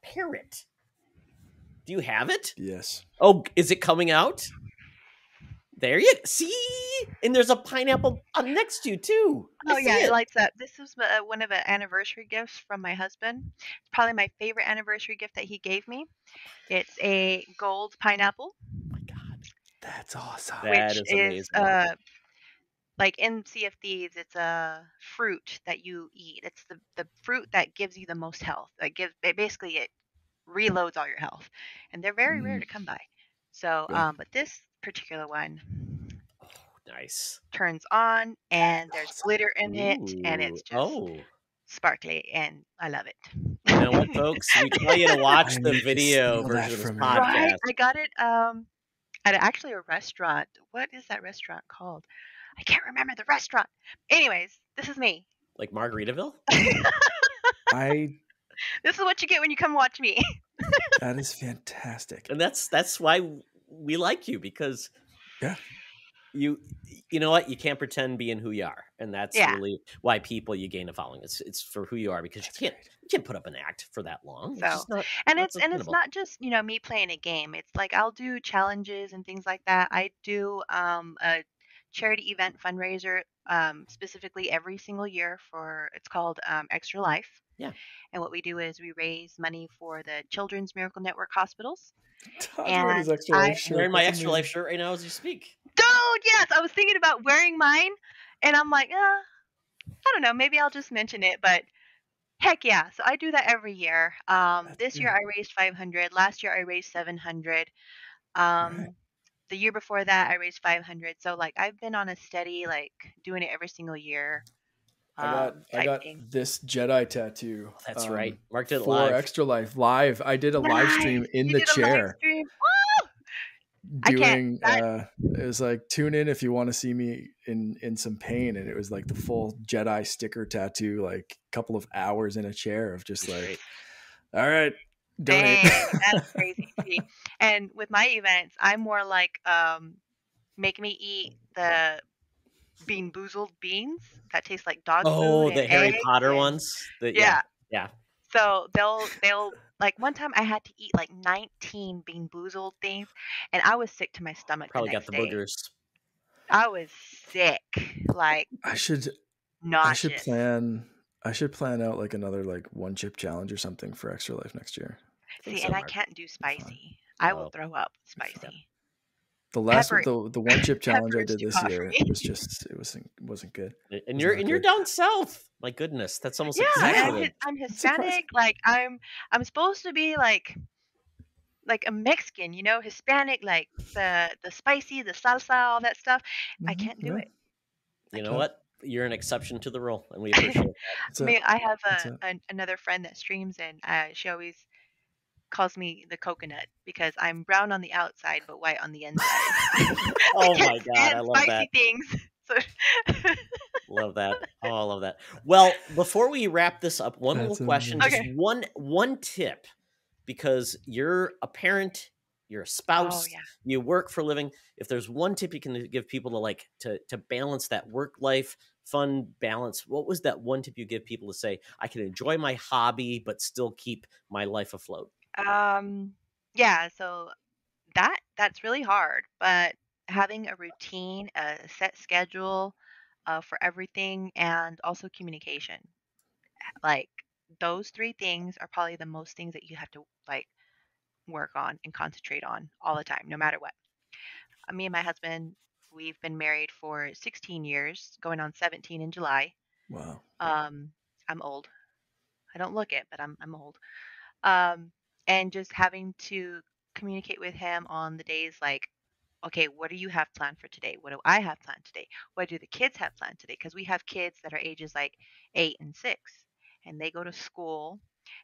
S1: parrot. Do you have it?
S2: yes.
S1: Oh, is it coming out? There you see, and there's a pineapple next to you too.
S3: oh
S1: I
S3: yeah,
S1: see
S3: it
S1: it.
S3: lights up. This is one of the anniversary gifts from my husband. It's probably my favorite anniversary gift that he gave me. It's a gold pineapple,
S1: Oh my God,
S2: That's awesome.
S1: that
S3: which
S1: is
S3: is
S1: amazing.
S3: like in Sea of Thieves, it's a fruit that you eat. It's the fruit that gives you the most health. Basically it reloads all your health, and they're very rare to come by. So,
S2: Yeah.
S3: but this particular one
S1: Oh, nice.
S3: turns on, and there's
S2: Awesome.
S3: glitter in it, and it's
S1: Ooh.
S3: just
S1: Oh.
S3: sparkly, and I love it.
S1: You know what, folks? We tell you to watch
S2: I
S1: the
S2: need to
S1: video
S2: steal that
S1: version of this
S2: from you.
S1: podcast.
S3: Right? I got it at actually a restaurant. What is that restaurant called? I can't remember the restaurant. Anyways, this is me.
S1: Like Margaritaville?
S3: This is what you get when you come watch me.
S2: That is fantastic.
S1: And that's why we like you, because
S2: Yeah.
S1: you know what? You can't pretend being who you are, and that's really why you gain a following. It's for who you are, because you can't put up an act for that long.
S3: So,
S1: It's just not.
S3: and
S1: Not
S3: it's
S1: sustainable.
S3: not just, you know, me playing a game. It's like I'll do challenges and things like that. I do a charity event fundraiser specifically every single year for, it's called Extra Life.
S1: Yeah.
S3: And what we do is we raise money for the Children's Miracle Network hospitals.
S2: Todd's wearing his
S3: And
S2: Extra Life shirt.
S1: Wearing my
S2: That's
S1: Extra Life
S2: amazing.
S1: shirt right now as you speak.
S3: Dude, yes, I was thinking about wearing mine, and I'm like, I don't know, maybe I'll just mention it, but heck yeah. So I do that every year. This year I raised 500. Last year I raised 700.
S2: Right.
S3: The year before that I raised 500. So like I've been on a steady like doing it every single year
S2: I
S3: type
S2: got
S3: thing.
S2: this Jedi tattoo.
S1: That's right. Mark did it
S2: for
S1: live.
S2: Extra Life live. I did a live stream in
S3: You
S2: the
S3: did a live
S2: chair.
S3: stream. Woo! I can't.
S2: Doing it was like, tune in if you want to see me in some pain, and it was like the full Jedi sticker tattoo, like a couple of hours in a chair of just like, all right, donate.
S3: Dang, that's crazy. See, and with my events, I'm more like make me eat the bean boozled beans that taste like dog food and
S1: the Harry
S3: eggs
S1: Potter
S3: and,
S1: ones.
S3: yeah.
S1: Yeah.
S3: So they'll like one time I had to eat like 19 bean boozled things, and I was sick to my stomach
S1: Probably
S3: the
S1: got
S3: next
S1: the
S3: day.
S1: boogers.
S3: I was sick, like
S2: I should
S3: nauseous.
S2: I should plan out like another like one chip challenge or something for Extra Life next year.
S3: See, and I can't do spicy. I will throw up spicy.
S2: The last
S3: Pepper,
S2: the one chip challenge I
S3: pepper is
S2: did
S3: too
S2: this
S3: hot for
S2: year,
S3: me.
S2: it wasn't good.
S1: And you're down south. My goodness, that's almost
S3: Yeah,
S1: like
S3: and I'm Hispanic. Like I'm supposed to be like a Mexican, you know, Hispanic, like the spicy, the salsa, all that stuff. I can't do it.
S1: You know what? You're an exception to the rule, and we appreciate that.
S3: I mean, I have another friend that streams, and she always calls me the coconut because I'm brown on the outside but white on the inside.
S1: Oh my God, I love
S3: spicy
S1: that.
S3: things. So
S1: love that. Oh, I love that. Well, before we wrap this up, one little question, just one tip, because you're a parent, you're a spouse, you work for a living. If there's one tip you can give people to like to balance that work life fun balance, what was that one tip you give people to say, I can enjoy my hobby but still keep my life afloat?
S3: Yeah, so that's really hard, but having a routine, a set schedule for everything, and also communication. Like those three things are probably the most things that you have to like work on and concentrate on all the time, no matter what. Me and my husband, we've been married for 16 years, going on 17 in July.
S2: Wow.
S3: I'm old. I don't look it, but I'm old. And just having to communicate with him on the days like, okay, what do you have planned for today? What do I have planned today? What do the kids have planned today? Because we have kids that are ages like 8 and 6, and they go to school.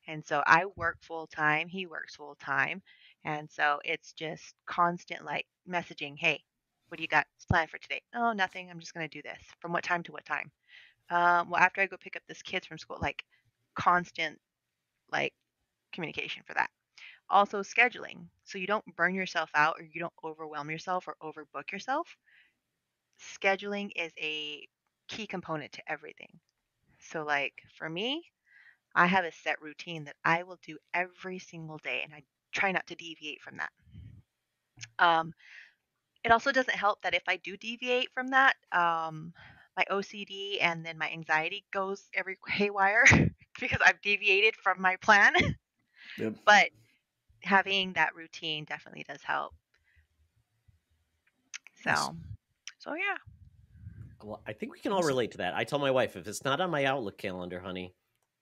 S3: And so I work full time, he works full time. And so it's just constant like messaging, hey, what do you got planned for today? Oh, nothing. I'm just going to do this. From what time to what time? Well, after I go pick up this kids from school, like constant like communication for that. Also scheduling, so you don't burn yourself out or you don't overwhelm yourself or overbook yourself. Scheduling is a key component to everything. So like for me, I have a set routine that I will do every single day, and I try not to deviate from that. It also doesn't help that if I do deviate from that, my OCD and then my anxiety goes every haywire because I've deviated from my plan.
S2: Yep.
S3: But having that routine definitely does help. So yeah.
S1: Well, I think we can all relate to that. I tell my wife, if it's not on my Outlook calendar, honey,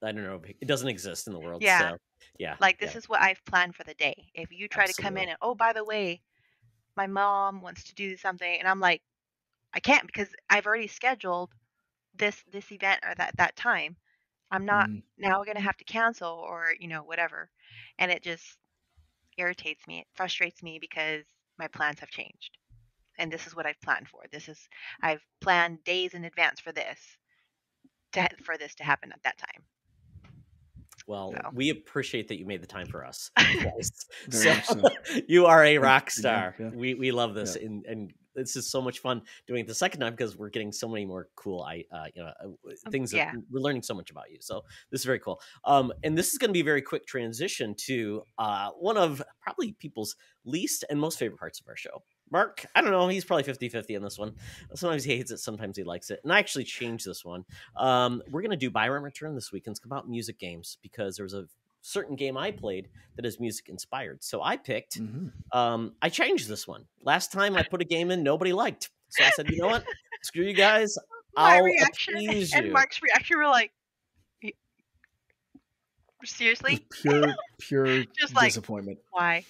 S1: I don't know, it doesn't exist in the world.
S3: Yeah.
S1: So, yeah.
S3: Like this is what I've planned for the day. If you try to come in and, oh, by the way, my mom wants to do something, and I'm like, I can't because I've already scheduled this event or that time. I'm not now going to have to cancel or, you know, whatever. And it just irritates me. It frustrates me because my plans have changed. And this is what I've planned for. I've planned days in advance for this to happen at that time.
S1: Well, we appreciate that you made the time for us.
S2: So.
S1: You are a rock star. Yeah. We love this, and this is so much fun doing it the second time because we're getting so many more cool, things that we're learning so much about you. So this is very cool. And this is going to be a very quick transition to one of probably people's least and most favorite parts of our show. Mark, I don't know. He's probably 50-50 on this one. Sometimes he hates it. Sometimes he likes it. And I actually changed this one. We're going to do Buy Rent Return this week. And it's about music games because there's a certain game I played that is music inspired. So I picked, I changed this one. Last time I put a game in, nobody liked. So I said, you know what? Screw you guys.
S3: My
S1: I'll
S3: reaction
S1: appease
S3: and
S1: you.
S3: Mark's reaction were like, seriously?
S2: Pure
S3: Just like,
S2: disappointment.
S3: Why?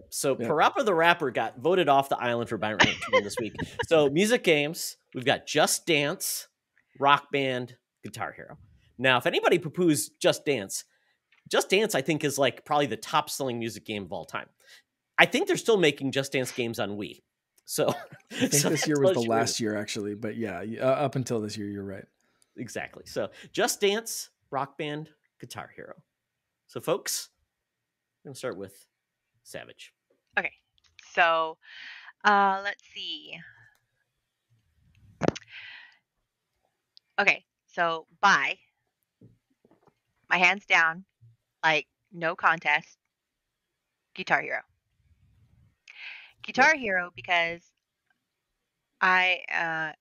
S1: So Parappa the Rapper got voted off the island for Buy Rent Return this week. So music games, we've got Just Dance, Rock Band, Guitar Hero. Now, if anybody poo-poos Just Dance, I think, is like probably the top selling music game of all time. I think they're still making Just Dance games on Wii. So
S2: I think this year was the last year, actually. But yeah, up until this year, you're right.
S1: Exactly. So Just Dance, Rock Band, Guitar Hero. So folks, I'm going to start with Savage.
S3: Okay. So let's see. Okay. So buy. My hands down. Like, no contest. Guitar Hero. Guitar Hero because I,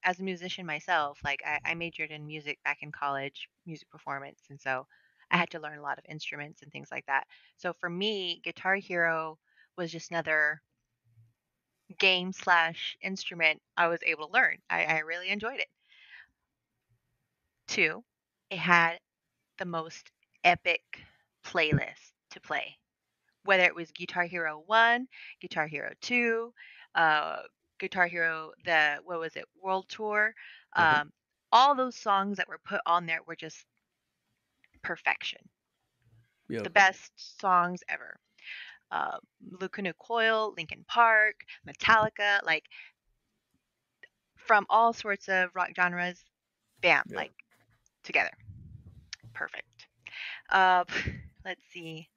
S3: as a musician myself, like I majored in music back in college, music performance, and so I had to learn a lot of instruments and things like that. So for me, Guitar Hero was just another game / instrument I was able to learn. I really enjoyed it. 2, it had the most epic playlist to play. Whether it was Guitar Hero 1, Guitar Hero 2, Guitar Hero, World Tour, all those songs that were put on there were just perfection.
S2: Yep.
S3: The best songs ever. Lacuna Coil, Linkin Park, Metallica, like from all sorts of rock genres, bam, like together. Perfect. Let's see.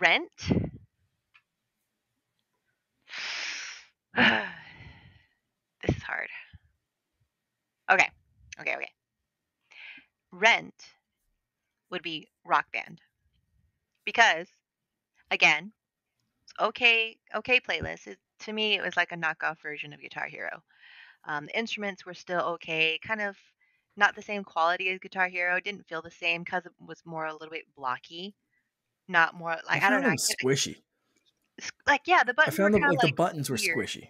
S3: Rent. This is hard. Okay. Rent would be Rock Band. Because, again, it's okay playlist. To me, it was like a knockoff version of Guitar Hero. The instruments were still okay, kind of not the same quality as Guitar Hero. Didn't feel the same because it was more a little bit blocky. Not more like I don't know.
S2: Them squishy.
S3: Like the buttons.
S2: I found
S3: were
S2: them like the
S3: like
S2: buttons were
S3: weird.
S2: squishy.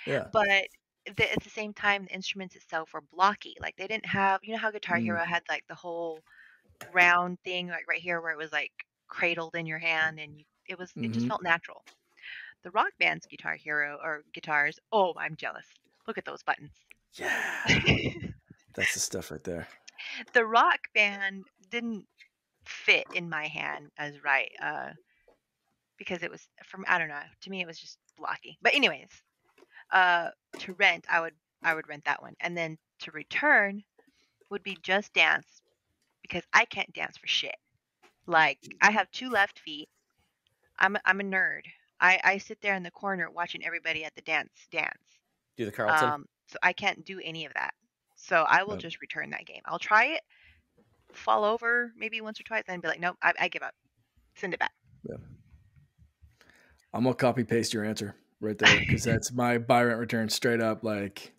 S2: Yeah.
S3: But at the same time, the instruments itself were blocky. Like they didn't have, how Guitar Hero had like the whole round thing, like right here, where it was like cradled in your hand, and it just felt natural. The Rock Band's Guitar Hero or guitars. Oh, I'm jealous. Look at those buttons.
S2: Yeah. That's the stuff right there.
S3: The Rock Band didn't fit in my hand as right, because it was I don't know. To me, it was just blocky. But anyways, to rent, I would rent that one, and then to return would be Just Dance because I can't dance for shit. Like I have 2 left feet. I'm a nerd. I sit there in the corner watching everybody at the dance.
S1: Do the Carlton.
S3: So I can't do any of that. So I will just return that game. I'll try it, fall over maybe once or twice, then be like, nope, I give up. Send it back.
S2: Yeah. I'm gonna copy paste your answer right there because that's my Buy Rent Return straight up. Like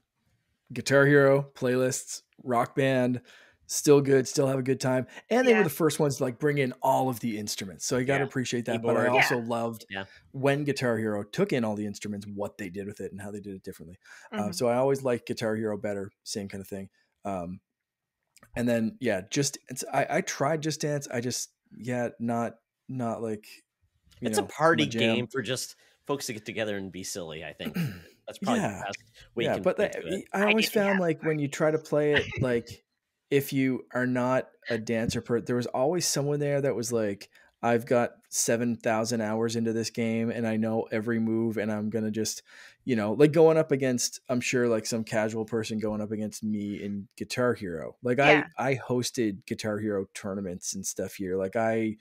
S2: Guitar Hero playlists, Rock Band, still good, still have a good time, and they were the first ones to like bring in all of the instruments. So you got to appreciate that. Keyboard. But I also loved when Guitar Hero took in all the instruments, what they did with it, and how they did it differently. So I always liked Guitar Hero better. Same kind of thing. And then I tried Just Dance. I just not like.
S1: It's a party game for just folks to get together and be silly. I think that's probably the best way you can
S2: but I always found like when you try to play it, like if you are not a dancer, there was always someone there that was like, I've got 7,000 hours into this game and I know every move and I'm going to just, like going up against, I'm sure like some casual person going up against me in Guitar Hero. Like I hosted Guitar Hero tournaments and stuff here. Like I'm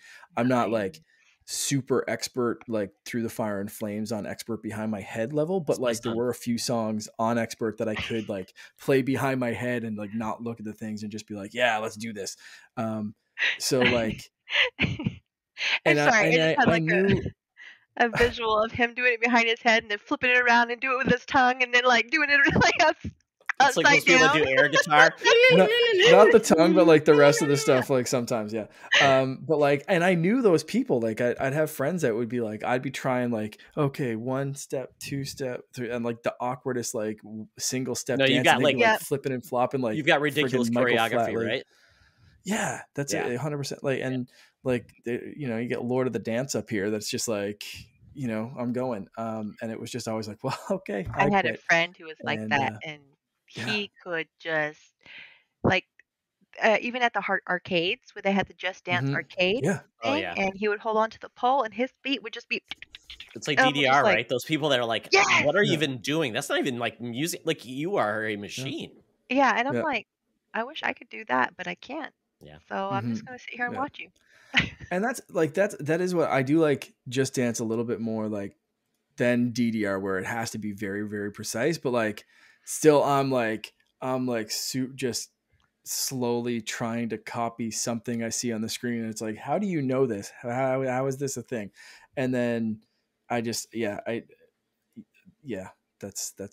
S2: not like, super expert, like Through the Fire and Flames on expert behind my head level, but like there were a few songs on expert that I could like play behind my head and like not look at the things and just be like, yeah, let's do this. So like,
S3: I'm sorry, I just had
S2: I
S3: like
S2: knew
S3: a visual of him doing it behind his head and then flipping it around and do it with his tongue and then like doing it like
S1: It's like those
S3: upside
S1: people that
S3: down.
S1: do air guitar.
S2: not the tongue, but like the rest of the stuff, like sometimes, yeah. But like, and I knew those people, like I'd have friends that would be like, I'd be trying like, okay, 1 step, 2 step, 3, and like the awkwardest like single step
S1: No,
S2: dance,
S1: you got
S2: and they'd be,
S3: Yeah.
S2: like flipping and flopping, like
S1: You've got ridiculous
S2: friggin' Michael
S1: choreography,
S2: Flatley.
S1: right?
S2: Yeah, that's
S1: Yeah.
S2: 100%. Like, and like, you know, you get Lord of the Dance up here. That's just like, you know, I'm going. And it was just always like, well, okay.
S3: I had a
S2: quit.
S3: friend who was like
S2: And,
S3: that, and
S2: yeah.
S3: he could just like even at the arcades where they had the Just Dance arcade
S2: Yeah.
S1: Oh,
S3: thing,
S1: yeah.
S3: and he would hold on to the pole, and his beat would just be.
S1: It's like
S3: And I'm just
S1: DDR,
S3: like,
S1: right? Those people that are like,
S3: Yes!
S1: what are you
S2: Yeah.
S1: even doing? That's not even like music. Like you are a machine.
S3: Yeah, and I'm
S2: Yeah.
S3: like, I wish I could do that, but I can't.
S1: Yeah.
S3: So I'm just gonna sit here and
S2: Yeah.
S3: watch you.
S2: And that's like, that is what I do, like Just Dance a little bit more like than DDR, where it has to be very, very precise, but like still I'm like just slowly trying to copy something I see on the screen. And it's like, how do you know this? How is this a thing? And then I just, that's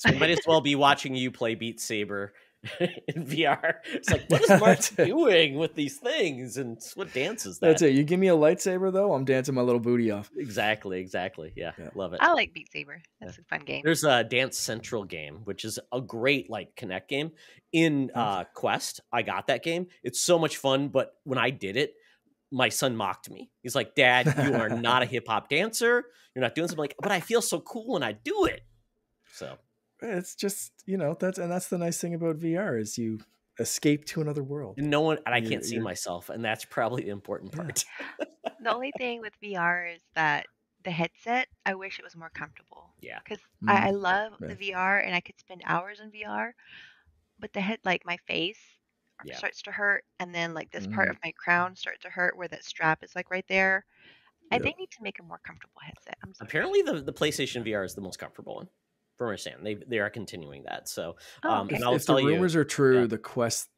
S1: It might as well be watching you play Beat Saber in VR. It's like, what is Mark doing with these things? And what dance is that?
S2: That's it. You give me a lightsaber though, I'm dancing my little booty off.
S1: Exactly. Yeah. Love it.
S3: I like Beat Saber. That's a fun game.
S1: There's a Dance Central game, which is a great like Connect game. In Quest, I got that game. It's so much fun, but when I did it, my son mocked me. He's like, Dad, you are not a hip hop dancer. You're not doing something like, but I feel so cool when I do it. So
S2: it's just, you know, that's the nice thing about VR is you escape to another world.
S1: And I can't see myself, and that's probably the important part.
S3: The only thing with VR is that the headset, I wish it was more comfortable.
S1: Yeah.
S3: Because I love the VR and I could spend hours in VR, but the head, like my face starts to hurt, and then like this part of my crown starts to hurt where that strap is like right there. They need to make a more comfortable headset.
S1: Apparently the PlayStation VR is the most comfortable one. From what I understand, they are continuing that. So
S3: okay.
S1: and I'll
S2: if
S1: tell
S2: the rumors are true,
S1: yeah.
S2: the Quest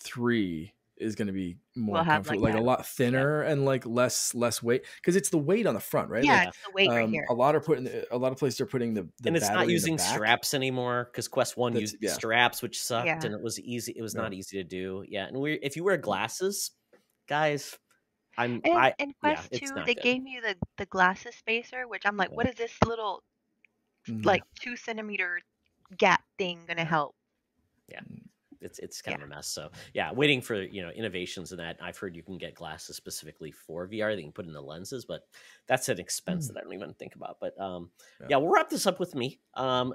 S2: 3 is going to be more
S3: have,
S2: comfortable, like a lot thinner and like less weight, because it's the weight on the front, right?
S3: Yeah,
S2: like,
S3: it's the weight right here.
S2: A lot of places are putting the
S1: and it's not using
S2: in the back.
S1: straps anymore, because Quest 1 used straps, which sucked, and it was easy. It was not easy to do. Yeah, and if you wear glasses, guys, in Quest
S3: 2, they gave you the glasses spacer, which I'm like, what is this little like 2 centimeter gap thing gonna help?
S1: Yeah. It's kind of a mess. So yeah, waiting for innovations in that. I've heard you can get glasses specifically for VR that you can put in the lenses, but that's an expense that I don't even think about. But we'll wrap this up with me.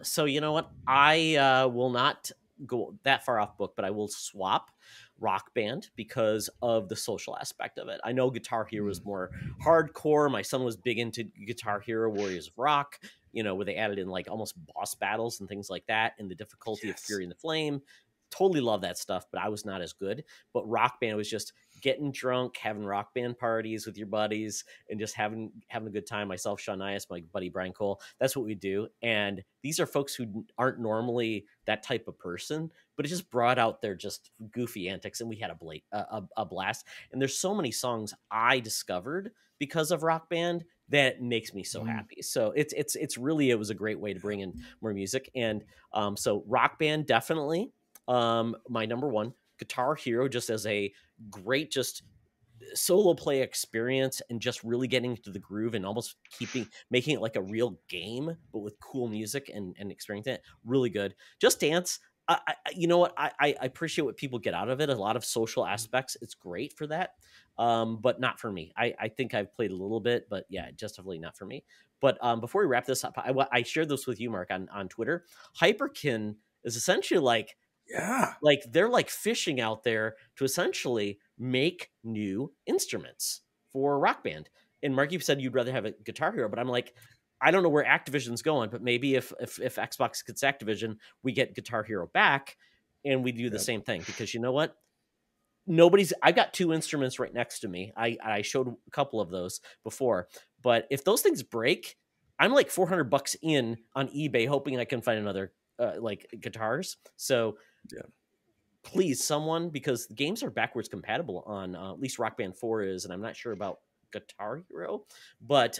S1: So you know what? I will not go that far off book, but I will swap Rock Band because of the social aspect of it. I know Guitar Hero is more hardcore. My son was big into Guitar Hero Warriors of Rock, where they added in like almost boss battles and things like that, and the difficulty of Fury in the Flame. Totally love that stuff, but I was not as good. But Rock Band was just getting drunk, having Rock Band parties with your buddies, and just having a good time. Myself, Sean Nias, my buddy Brian Cole. That's what we do. And these are folks who aren't normally that type of person, but it just brought out their just goofy antics, and we had a blast. And there's so many songs I discovered because of Rock Band that makes me so happy. So it's really, it was a great way to bring in more music. And so Rock Band definitely. My number one, Guitar Hero, just as a great just solo play experience and just really getting into the groove and almost making it like a real game, but with cool music and experiencing it. Really good. Just Dance. You know what? I appreciate what people get out of it. A lot of social aspects. It's great for that. But not for me. I think I've played a little bit, but yeah, just definitely not for me. But before we wrap this up, I shared this with you, Mark, on Twitter. Hyperkin is essentially like they're like fishing out there to essentially make new instruments for Rock Band. And Mark, you said you'd rather have a Guitar Hero, but I'm like, I don't know where Activision's going, but maybe if Xbox gets Activision, we get Guitar Hero back and we do the same thing, because you know what? I've got 2 instruments right next to me. I showed a couple of those before, but if those things break, I'm like $400 in on eBay hoping I can find another like guitars. So
S2: Yeah.
S1: please, someone, because the games are backwards compatible on at least Rock Band 4 is, and I'm not sure about Guitar Hero, but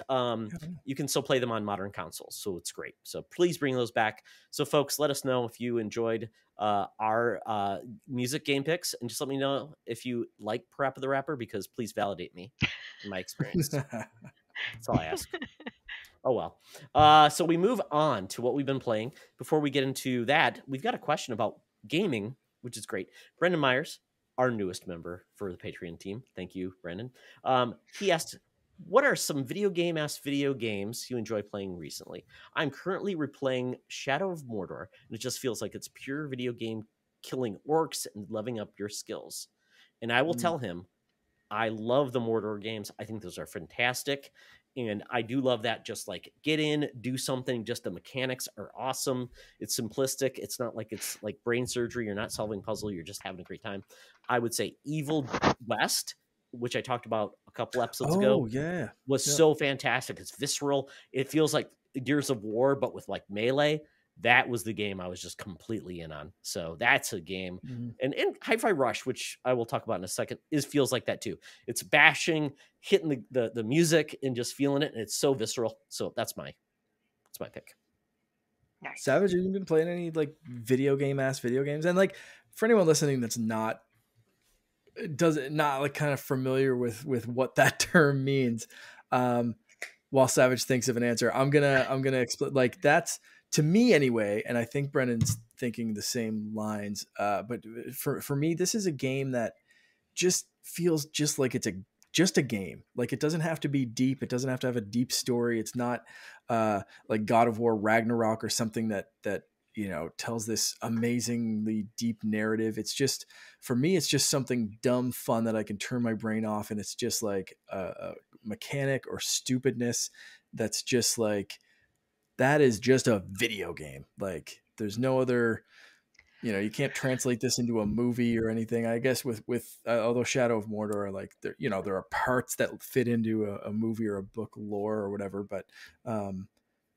S1: you can still play them on modern consoles, so it's great. So please bring those back. So folks, let us know if you enjoyed our music game picks, and just let me know if you like Parappa the Rapper, because please validate me in my experience. That's all I ask. Oh well. So we move on to what we've been playing. Before we get into that, we've got a question about gaming, which is great. Brendan Myers, our newest member for the Patreon team. Thank you, Brendan. He asked, what are some video games you enjoy playing recently? I'm currently replaying Shadow of Mordor, and it just feels like it's pure video game killing orcs and leveling up your skills. And I will tell him, I love the Mordor games. I think those are fantastic. And I do love that. Just like get in, do something. Just the mechanics are awesome. It's simplistic. It's not like it's like brain surgery. You're not solving puzzle. You're just having a great time. I would say Evil West, which I talked about a couple episodes ago, was so fantastic. It's visceral. It feels like Gears of War, but with like melee. That was the game I was just completely in on. So that's a game. And Hi-Fi Rush, which I will talk about in a second, feels like that too. It's bashing, hitting the music and just feeling it. And it's so visceral. So that's my pick.
S3: Nice.
S2: Savage, have you been playing any like video games? And like for anyone listening that's not like kind of familiar with what that term means, while Savage thinks of an answer, I'm gonna explain. Like that's, to me anyway, and I think Brendan's thinking the same lines. But for me, this is a game that just feels just like it's just a game. Like it doesn't have to be deep. It doesn't have to have a deep story. It's not like God of War Ragnarok or something that tells this amazingly deep narrative. It's just, for me, it's just something dumb fun that I can turn my brain off, and it's just like a mechanic or stupidness that's just like, that is just a video game. Like there's no other, you can't translate this into a movie or anything. I guess with although Shadow of Mordor, like there are parts that fit into a movie or a book lore or whatever. But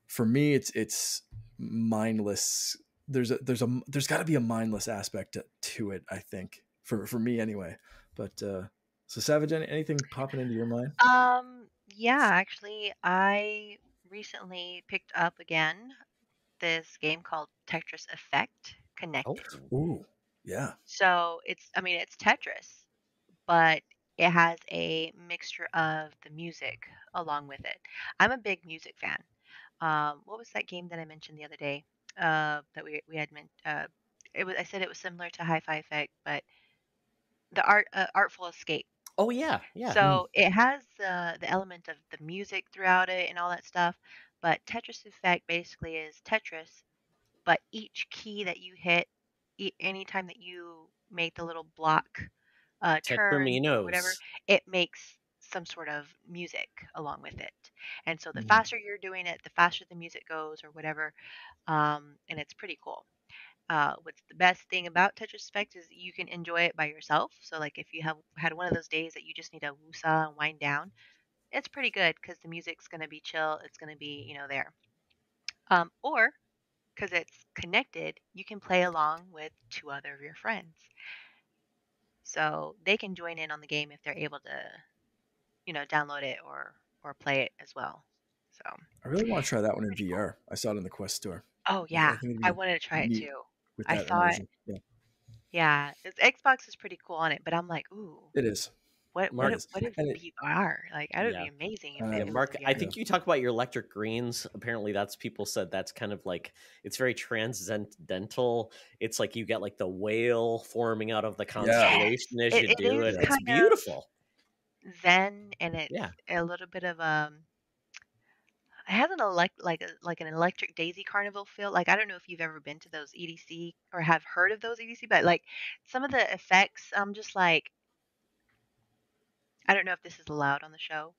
S2: for me, it's mindless. There's got to be a mindless aspect to it, I think, for me anyway. But so Savage, anything popping into your mind?
S3: Yeah, actually, I recently picked up again this game called Tetris Effect Connected.
S2: Ooh, yeah.
S3: So it's Tetris, but it has a mixture of the music along with it. I'm a big music fan. What was that game that I mentioned the other day? That we had mentioned. I said it was similar to Hi-Fi Effect, but the Artful Escape.
S1: Oh yeah.
S3: So it has the element of the music throughout it and all that stuff, but Tetris Effect basically is Tetris, but each key that you hit, anytime that you make the little block turn or whatever, it makes some sort of music along with it. And so the faster you're doing it, the faster the music goes or whatever, and it's pretty cool. What's the best thing about Tetris Effect is you can enjoy it by yourself. So like if you have had one of those days that you just need to woosah and wind down, it's pretty good because the music's going to be chill. It's going to be, there. Or because it's connected, you can play along with 2 other of your friends. So they can join in on the game if they're able to, download it or play it as well. So
S2: I really want to try that one in VR. I saw it in the Quest store.
S3: Oh yeah, I wanted to try it too. I thought, yeah, Xbox is pretty cool on it, but I'm like, ooh,
S2: it is.
S3: What is VR? Like, that would be amazing. If
S1: Mark, I think you talk about your electric greens. Apparently, people said that's kind of like, it's very transcendental. It's like you get like the whale forming out of the constellation as you do it. It's beautiful.
S3: Zen, and it's a little bit of it has an an electric daisy carnival feel. Like I don't know if you've ever been to those EDC or have heard of those EDC, but like some of the effects, I'm just like, I don't know if this is allowed on the show,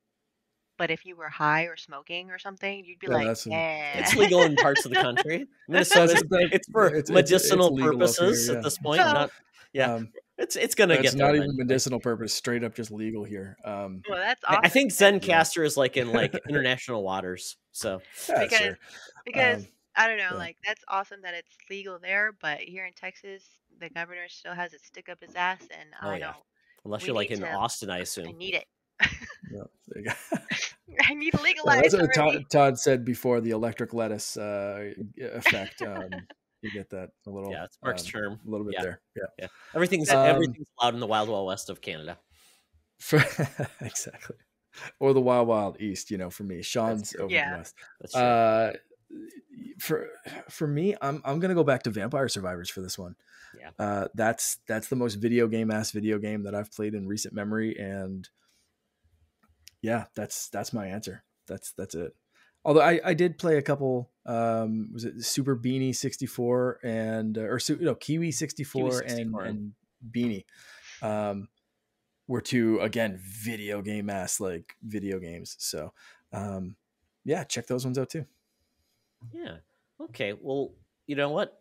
S3: but if you were high or smoking or something, you'd be
S1: it's legal in parts of the country. Minnesota, it's for medicinal purposes at this point. It's gonna
S2: That's
S1: get there
S2: not even
S1: eventually.
S2: medicinal purpose, straight up just legal here.
S3: Well, that's
S1: I
S3: awesome
S1: think
S3: because
S1: Zencaster is like in like international waters. So
S2: Yeah,
S3: because
S2: sure.
S3: because I don't know,
S2: Yeah.
S3: like that's awesome that it's legal there, but here in Texas, the governor still has it stick up his ass, and
S1: oh
S3: I
S1: yeah,
S3: don't.
S1: unless
S3: We
S1: you're like
S3: need
S1: in
S3: to.
S1: Austin, I
S3: I
S1: assume.
S3: need it.
S2: Yeah, there you go.
S3: I need to
S2: Yeah,
S3: legalize
S2: that's what
S3: already.
S2: Todd said before, the electric lettuce effect. You get that a
S1: Yeah, it's Mark's term.
S2: little bit
S1: Yeah,
S2: there. Yeah.
S1: yeah. Everything's
S3: That-
S1: allowed in the wild, wild west of Canada.
S2: Exactly. Or the wild, wild east. For me,
S1: That's
S2: Sean's
S1: true.
S2: over
S3: yeah.
S2: the west.
S1: That's true.
S2: For me, I'm gonna go back to Vampire Survivors for this one.
S1: Yeah.
S2: That's the most video game that I've played in recent memory, and yeah, that's my answer. That's it. Although I did play a couple, was it Super Beanie 64 and Kiwi 64
S1: Kiwi 64.
S2: and Beanie, were two, again, video games. So yeah, check those ones out too.
S1: Yeah. Okay. Well, you know what?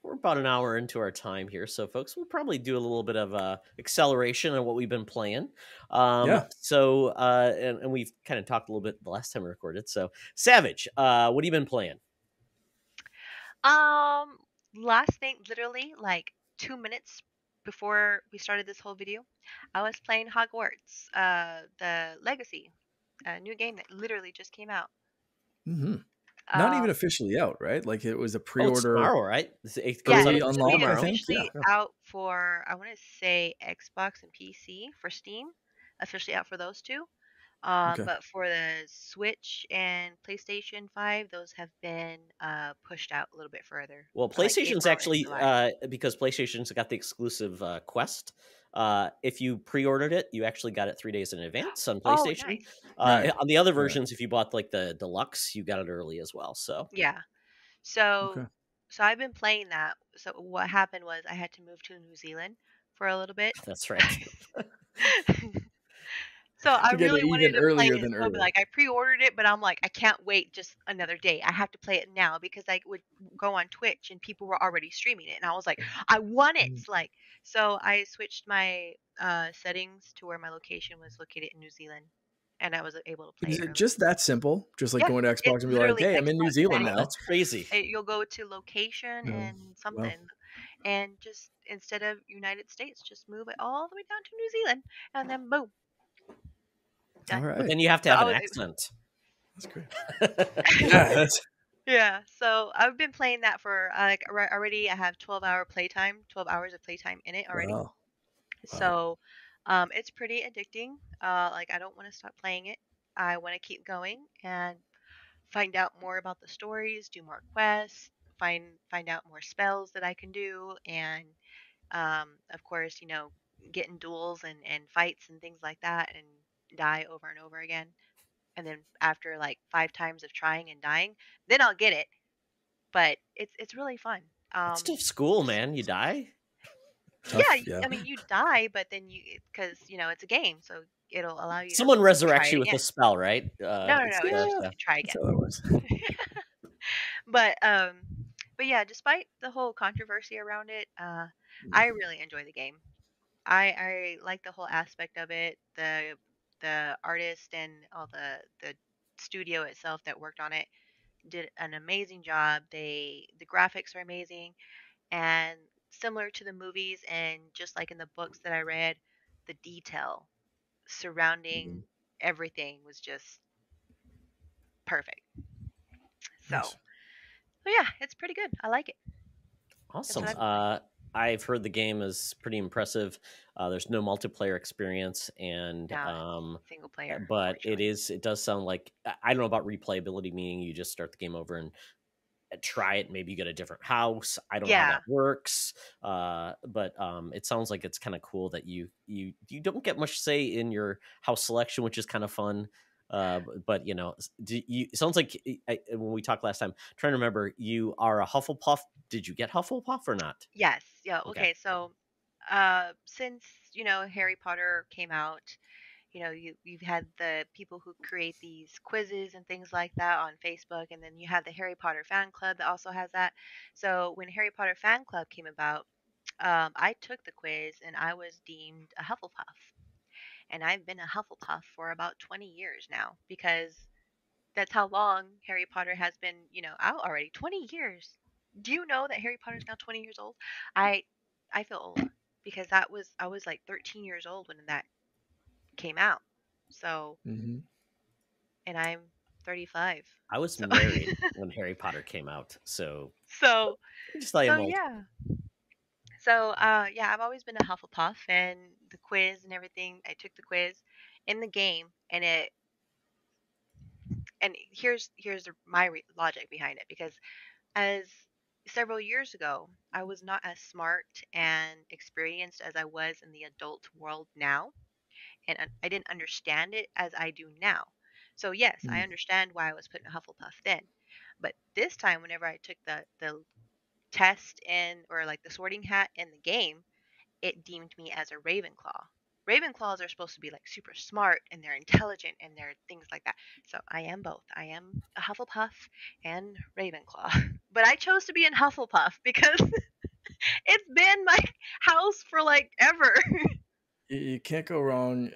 S1: We're about an hour into our time here, so folks, we'll probably do a little bit of acceleration on what we've been playing.
S2: Yeah.
S1: So, and we've kind of talked a little bit the last time we recorded. So, Savage, what have you been playing?
S3: Last thing, literally like 2 minutes before we started this whole video, I was playing Hogwarts, the Legacy, a new game that literally just came out.
S2: Mm-hmm. Not even
S3: Um,
S2: officially out, right? Like it was a
S1: Oh, it's
S2: pre-order.
S1: tomorrow, right? It
S3: yeah,
S1: comes out
S2: Early
S3: it's
S2: unlock, I
S1: tomorrow.
S2: think. Yeah.
S3: officially out for, I want to say, Xbox and PC for Steam, officially out for those two.
S2: Okay.
S3: But for the Switch and PlayStation 5, those have been pushed out a little bit further,
S1: Well,
S3: like
S1: PlayStation's
S3: April and
S1: actually
S3: July.
S1: because PlayStation's got the exclusive Quest. If you pre-ordered it, you actually got it 3 days in advance on
S3: Oh,
S1: PlayStation.
S3: nice.
S2: Right.
S1: On the other
S2: Right.
S1: versions, if you bought like the deluxe, you got it early as well. So
S3: Yeah.
S2: Okay.
S3: So I've been playing that. So what happened was I had to move to New Zealand for a little bit.
S1: that's right.
S3: So I
S2: To get
S3: really
S2: it
S3: wanted
S2: even
S3: to play
S2: earlier
S3: it.
S2: than
S3: So
S2: early.
S3: like I pre-ordered it, but I'm like, I can't wait just another day. I have to play it now because I would go on Twitch and people were already streaming it, and I was like, I want it. Like, so I switched my settings to where my location was located in New Zealand, and I was able to play
S2: Is
S3: it
S2: it
S3: early.
S2: just that simple? Just like
S3: Yeah,
S2: going to
S3: it's
S2: Xbox and be like,
S3: literally
S2: "Hey, I'm in New
S3: Xbox
S2: Zealand
S1: Wow,
S3: settings.
S2: now."
S1: that's crazy.
S3: You'll go to location
S2: No.
S3: and
S2: Well,
S3: something, and just instead of United States, just move it all the way down to New Zealand, and then boom,
S2: all
S3: done.
S1: But
S2: right.
S1: then you have to
S3: So
S1: have
S3: I
S1: an
S3: was
S1: accent.
S2: That's great. Yeah, that's
S3: yeah. So I've been playing that for like already. I have 12-hour playtime, 12 hours of playtime in it already.
S2: wow. Wow.
S3: So it's pretty addicting. Like I don't want to stop playing it. I want to keep going and find out more about the stories, do more quests, find out more spells that I can do, and of course, get in duels and fights and things like that, and die over and over again. And then after like 5 times of trying and dying, then I'll get it. But it's really fun.
S1: It's tough school,
S3: S-
S1: man. You die.
S3: yeah,
S2: Tough. Yeah.
S3: I mean you die, but then because it's a game, so it'll allow you to
S1: Someone
S3: try
S1: resurrects
S3: it
S1: you with a
S3: again.
S1: spell, right?
S3: No, no,
S1: It's
S3: no, it's
S2: Yeah.
S3: just
S1: yeah.
S3: you try
S2: That's
S3: again.
S2: how that works.
S3: But yeah, despite the whole controversy around it, I really enjoy the game. I like the whole aspect of it, the artist and all the studio itself that worked on it did an amazing job. The graphics are amazing, and similar to the movies and just like in the books that I read, the detail surrounding everything was just perfect. So,
S2: Nice.
S3: so yeah, it's pretty good. I like it. That's
S1: Awesome.
S3: what I've been playing.
S1: I've heard the game is pretty impressive. There's no multiplayer experience, and
S3: Nah, it's single player,
S1: but
S3: unfortunately.
S1: it does sound like I don't know about replayability, meaning you just start the game over and try it. Maybe you get a different house. I don't know how
S3: Yeah,
S1: that works. But it sounds like it's kind of cool that you don't get much say in your house selection, which is kind of fun. But it sounds like when we talked last time, trying to remember, you are a Hufflepuff. Did you get Hufflepuff or not?
S3: yes, yeah.
S1: Okay.
S3: Okay, so since Harry Potter came out, you've had the people who create these quizzes and things like that on Facebook, and then you have the Harry Potter fan club that also has that. So when Harry Potter fan club came about, I took the quiz and I was deemed a Hufflepuff. And I've been a Hufflepuff for about 20 years now because that's how long Harry Potter has been, out already. 20 years. Do you know that Harry Potter's now 20 years old? I I feel old because I was like 13 years old when that came out. So,
S2: Mhm.
S3: and I'm 35.
S1: I was
S3: So
S1: married when Harry Potter came out, so
S3: so
S1: just I am old.
S3: yeah. So yeah, I've always been a Hufflepuff and the quiz and everything. I took the quiz in the game and my logic behind it because as several years ago, I was not as smart and experienced as I was in the adult world now, and I didn't understand it as I do now. So yes, I
S2: Mm.
S3: understand why I was put in Hufflepuff then, but this time, whenever I took the test in or like the sorting hat in the game, it deemed me as a Ravenclaw. Ravenclaws are supposed to be like super smart and they're intelligent and they're things like that. So I am both. I am a Hufflepuff and Ravenclaw. But I chose to be in Hufflepuff because it's been my house for like ever.
S2: You can't go wrong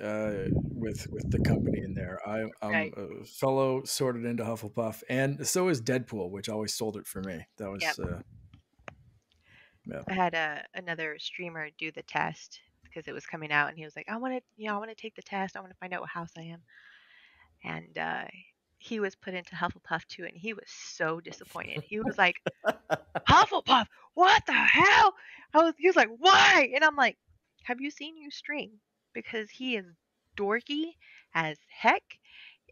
S2: with the company in there. I'm
S3: Right.
S2: a fellow sorted into Hufflepuff, and so is Deadpool, which always sold it for me. That
S3: Yep.
S2: was yeah.
S3: I had another streamer do the test because it was coming out and he was like, I want to take the test. I want to find out what house I am. And he was put into Hufflepuff too and he was so disappointed. He was like, Hufflepuff, what the hell? He was like, why? And I'm like, have you seen you stream? Because he is dorky as heck,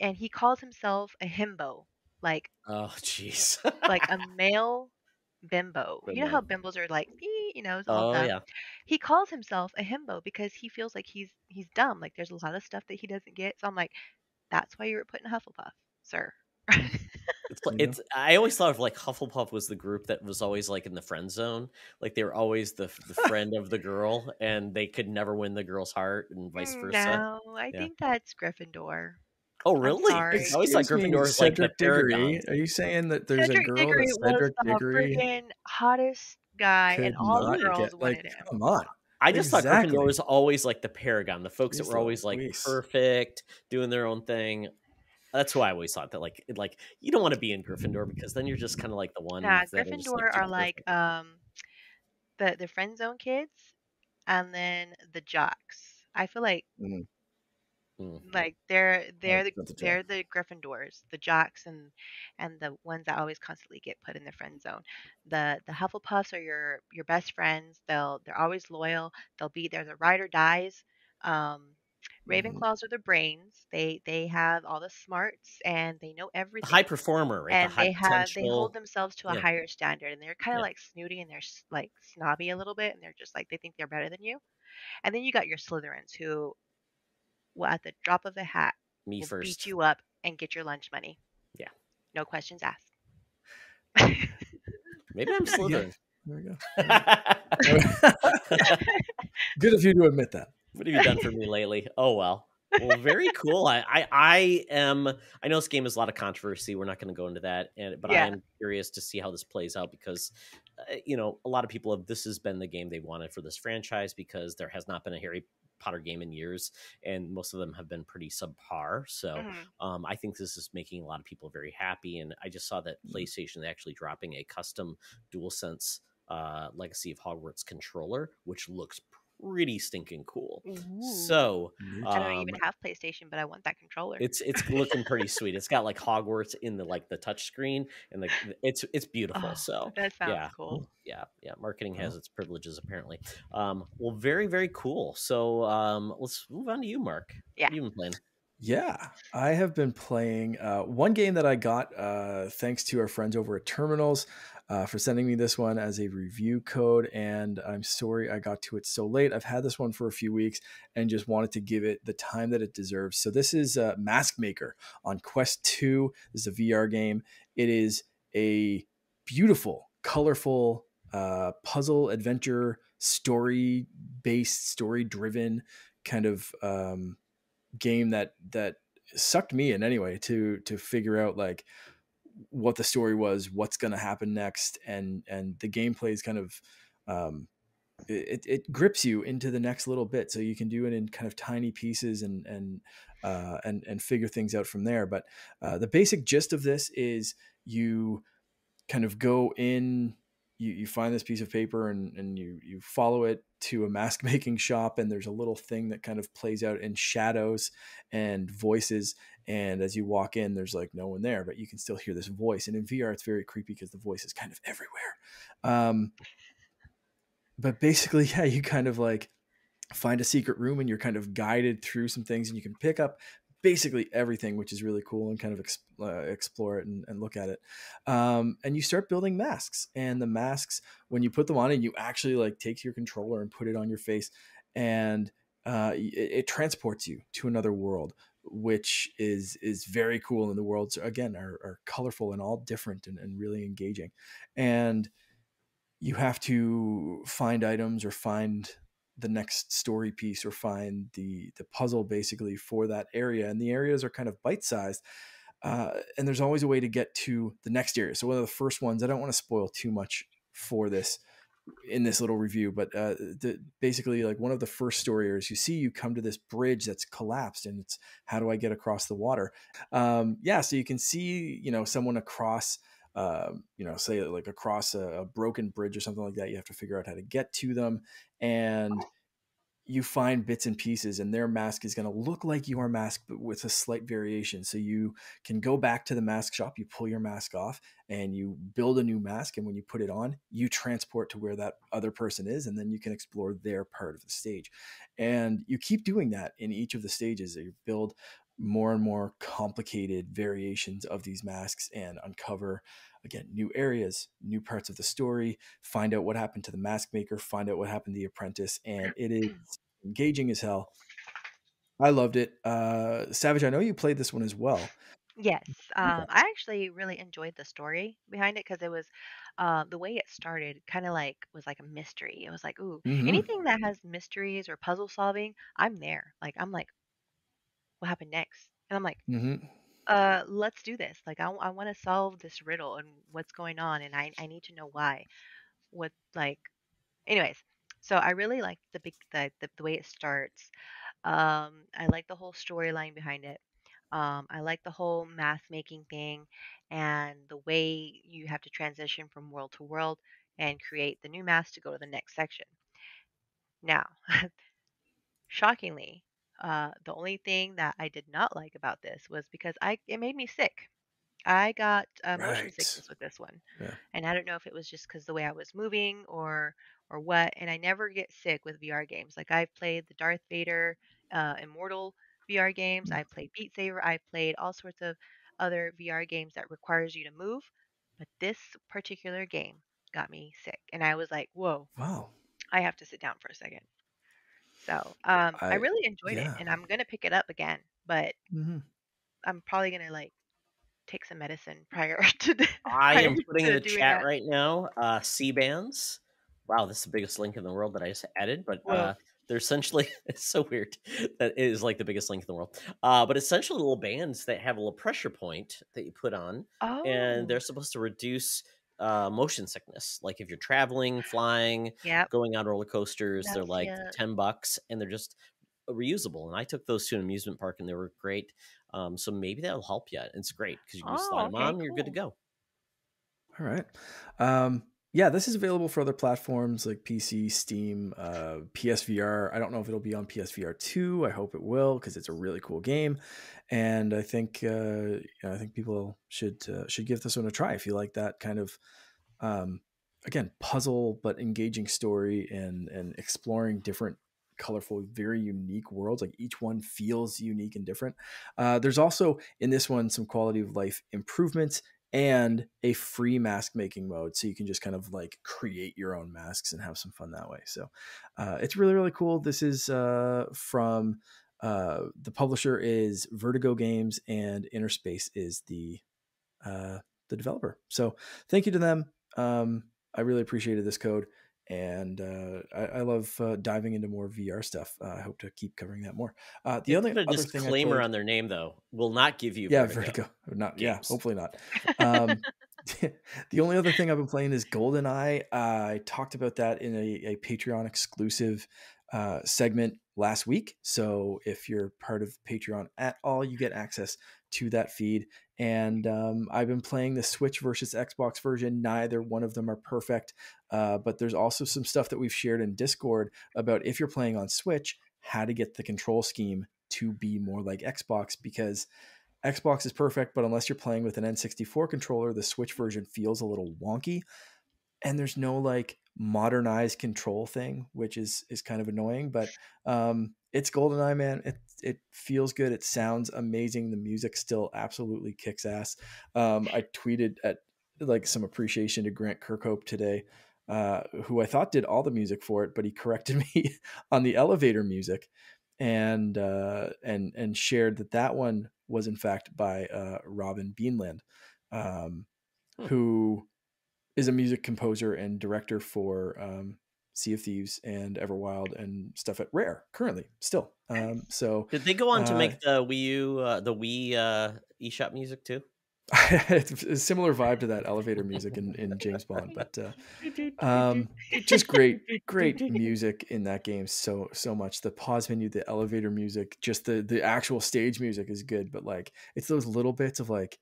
S3: and he calls himself a himbo, like
S1: Oh, jeez.
S3: like a male bimbo. You know how
S1: Bimbo.
S3: bimbos are like, it's all
S1: Oh
S3: dumb.
S1: yeah.
S3: He calls himself a himbo because he feels like he's dumb. Like there's a lot of stuff that he doesn't get. So I'm like, that's why you were put in Hufflepuff, sir.
S2: Yeah.
S1: It's. I always thought of like Hufflepuff was the group that was always like in the friend zone. Like they were always the friend of the girl, and they could never win the girl's heart, and vice versa.
S3: No, I
S1: Yeah.
S3: think that's Gryffindor.
S1: Oh
S3: I'm
S1: really? I
S3: sorry.
S1: always thought
S2: Excuse me,
S1: Gryffindor was like the
S2: Cedric Diggory.
S1: paragons.
S2: Are you saying that there's a
S3: Cedric
S2: girl that
S3: Diggory was
S2: Cedric
S3: the
S2: Diggory
S3: friggin' hottest guy, and
S2: could
S3: all the
S2: not
S1: Really?
S3: girls
S2: get? Like,
S3: wanted him.
S2: come on.
S1: I just thought Gryffindor
S2: Exactly.
S1: was always like the paragon, the folks that
S2: Jeez
S1: were always like
S2: Louise.
S1: perfect, doing their own thing. That's why I always thought that like you don't want to be in Gryffindor because then you're just kind of like the
S3: Nah,
S1: ones that are just like
S3: Gryffindor
S1: too
S3: are like
S1: perfect.
S3: the friend zone kids, and then the jocks. I feel
S2: Mm,
S1: Mm.
S3: like
S2: 100% the job.
S3: they're the Gryffindors, the jocks, and the ones that always constantly get put in the friend zone. The Hufflepuffs are your best friends. They're always loyal. They'll be there. The ride or dies. Um,
S2: Mhm.
S3: Ravenclaws are the brains. They have all the smarts and they know
S1: The high
S3: everything.
S1: performer, right? The
S3: And
S1: high
S3: they hold
S1: potential.
S3: themselves to a
S1: Yeah,
S3: higher standard, and they're kind of
S1: yeah.
S3: like snooty and they're like snobby a little bit, and they're just like they think they're better than you. And then you got your Slytherins who will at the drop of a hat
S1: Me
S3: will beat
S1: first.
S3: you up and get your lunch money.
S1: Yeah.
S3: No questions asked.
S1: Maybe I'm
S2: Yeah,
S1: Slytherin.
S2: there we go.
S1: What
S2: Good of you to admit that.
S1: have you done for me lately? Oh well. Well, very cool. I am. I know this game has a lot of controversy. We're not going to go into that, but I
S3: Yeah.
S1: am curious to see how this plays out because, a lot of people have. This has been the game they wanted for this franchise because there has not been a Harry Potter game in years, and most of them have been pretty subpar. So,
S3: Mhm.
S1: I think this is making a lot of people very happy. And I just saw that PlayStation actually dropping a custom DualSense Legacy of Hogwarts controller, which looks pretty stinking cool.
S3: Ooh.
S1: So
S3: I don't even have PlayStation, but I want that controller.
S1: it's looking pretty sweet. It's got like Hogwarts in the touch screen, and it's beautiful.
S3: Oh,
S1: So
S3: that sounds
S1: yeah,
S3: cool.
S1: yeah. Marketing has
S2: Well,
S1: its privileges apparently. Well, very very cool. So let's move on to you, Mark.
S3: Yeah.
S1: What have you been playing?
S2: yeah, I have been playing one game that I got thanks to our friends over at Terminals for sending me this one as a review code. And I'm sorry I got to it so late. I've had this one for a few weeks and just wanted to give it the time that it deserves. So this is MaskMaker on Quest 2. This is a VR game. It is a beautiful, colorful puzzle adventure, story-based, story-driven kind of game that sucked me in anyway to figure out like what the story was, what's going to happen next, and the gameplay is kind of it grips you into the next little bit. So you can do it in kind of tiny pieces and figure things out from there. But the basic gist of this is you kind of go in, you find this piece of paper and you follow it to a mask making shop, and there's a little thing that kind of plays out in shadows and voices. And as you walk in, there's like no one there, but you can still hear this voice. And in VR, it's very creepy because the voice is kind of everywhere. But basically, yeah, you kind of like find a secret room and you're kind of guided through some things, and you can pick up basically everything, which is really cool, and kind of explore it and look at it. And you start building masks, and the masks, when you put them on and you actually like take your controller and put it on your face, and it transports you to another world, which is very cool. And the worlds again are colorful and all different and really engaging. And you have to find items or find the next story piece or find the puzzle basically for that area. And the areas are kind of bite-sized. And there's always a way to get to the next area. So one of the first ones, I don't want to spoil too much for this in this little review, but basically like one of the first story areas you see, you come to this bridge that's collapsed, and it's how do I get across the water? Yeah, so you can see, someone across say like across a broken bridge or something like that. You have to figure out how to get to them, and you find bits and pieces, and their mask is going to look like your mask, but with a slight variation. So you can go back to the mask shop, you pull your mask off, and you build a new mask. And when you put it on, you transport to where that other person is, and then you can explore their part of the stage. And you keep doing that in each of the stages. You build more and more complicated variations of these masks and uncover, again, new areas, new parts of the story, find out what happened to the MaskMaker, find out what happened to the apprentice. And it is engaging as hell. I loved it. Savage, I know you played this one as well.
S3: Yes,
S2: Okay.
S3: I actually really enjoyed the story behind it because it was the way it started kind of like was like a mystery. It was like, ooh,
S2: Mm-hmm.
S3: anything that has mysteries or puzzle solving, I'm there. Like I'm like, what happened next? And I'm like,
S2: Mm-hmm.
S3: let's do this. Like I want to solve this riddle and what's going on, and I need to know why. What like, anyways. So I really like the way it starts. I like the whole storyline behind it. I like the whole math making thing and the way you have to transition from world to world and create the new math to go to the next section. Now, shockingly, the only thing that I did not like about this was because it made me sick. I got motion
S2: Right.
S3: sickness with this one,
S2: Yeah.
S3: and I don't know if it was just because the way I was moving or what. And I never get sick with VR games. Like I've played the Darth Vader, Immortal VR games. I played Beat Saber. I played all sorts of other VR games that requires you to move, but this particular game got me sick, and I was like, "Whoa,
S2: Wow.
S3: I have to sit down for a second." So I
S2: I
S3: really enjoyed it,
S2: yeah.
S3: and I'm gonna pick it up again, but
S2: Mm-hmm.
S3: I'm probably gonna like take some medicine prior to
S1: I
S3: prior
S1: am putting in
S3: to
S1: the
S3: doing
S1: chat
S3: that.
S1: right now, C-bands. Wow, this is the biggest link in the world that I just added, but
S3: Whoa.
S1: they're essentially it's so weird that it is like the biggest link in the world. But essentially little bands that have a little pressure point that you put on, and they're
S3: Oh,
S1: supposed to reduce motion sickness. Like if you're traveling, flying,
S3: yep.
S1: going on roller coasters, they're
S3: That's
S1: like
S3: it.
S1: $10 and they're just reusable. And I took those to an amusement park and they were great. So maybe that'll help you. It's great because you can just slide
S3: Oh,
S1: them
S3: okay,
S1: on and you're good to
S3: cool.
S1: go.
S2: All right. Yeah, this is available for other platforms like PC, Steam, PSVR. I don't know if it'll be on PSVR 2. I hope it will because it's a really cool game, and I think people should give this one a try if you like that kind of um, again puzzle but engaging story and exploring different colorful, very unique worlds. Like each one feels unique and different. There's also in this one some quality of life improvements and a free mask making mode, so you can just kind of like create your own masks and have some fun that way. So it's really really cool. This is from the publisher is Vertigo Games, and Innerspace is the developer. So thank you to them. I really appreciated this code, and I love diving into more VR stuff. I hope to keep covering that more.
S1: They
S2: The
S1: put
S2: only
S1: a
S2: other thing I
S1: disclaimer
S2: played,
S1: on their name, though. Will not give you
S2: yeah,
S1: vertigo
S2: Vertigo, not, yeah,
S1: games.
S2: hopefully not. Um, The only other thing I've been playing is Goldeneye. I talked about that in a Patreon exclusive segment last week. So if you're part of Patreon at all, you get access to that feed. And I've been playing the Switch versus Xbox version. Neither one of them are perfect, but there's also some stuff that we've shared in Discord about if you're playing on Switch, how to get the control scheme to be more like Xbox, because Xbox is perfect, but unless you're playing with an N64 controller, the Switch version feels a little wonky, and there's no like modernized control thing, which is kind of annoying. But it's GoldenEye, man. It feels good. It sounds amazing. The music still absolutely kicks ass. I tweeted at like some appreciation to Grant Kirkhope today, who I thought did all the music for it, but he corrected me on the elevator music, and shared that one was in fact by Robin Beanland, who is a music composer and director for Sea of Thieves and Everwild and stuff at Rare currently still. So
S1: did they go on to make the Wii U, the Wii eShop music too?
S2: It's a similar vibe to that elevator music in James Bond, but just great music in that game. So much. The pause menu, the elevator music, just the actual stage music is good, but like it's those little bits of like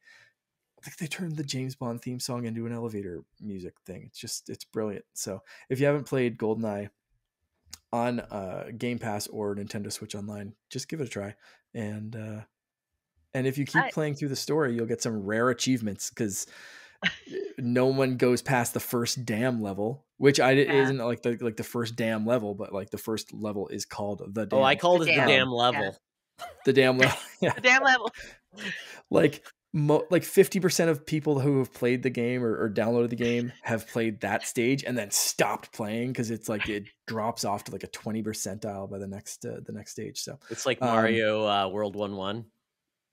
S2: they turned the James Bond theme song into an elevator music thing. It's brilliant. So if you haven't played GoldenEye on Game Pass or Nintendo Switch Online, just give it a try. And if you keep playing through the story, you'll get some rare achievements, because no one goes past the first dam level, which isn't like the first dam level, but like the first level is called the dam.
S1: Oh, I called it the dam level.
S2: Yeah. The dam level. Yeah.
S3: The dam level.
S2: Like 50% of people who have played the game or downloaded the game have played that stage and then stopped playing, because it's like it drops off to like a 20 percentile by the next stage. So
S1: it's like Mario World 1-1.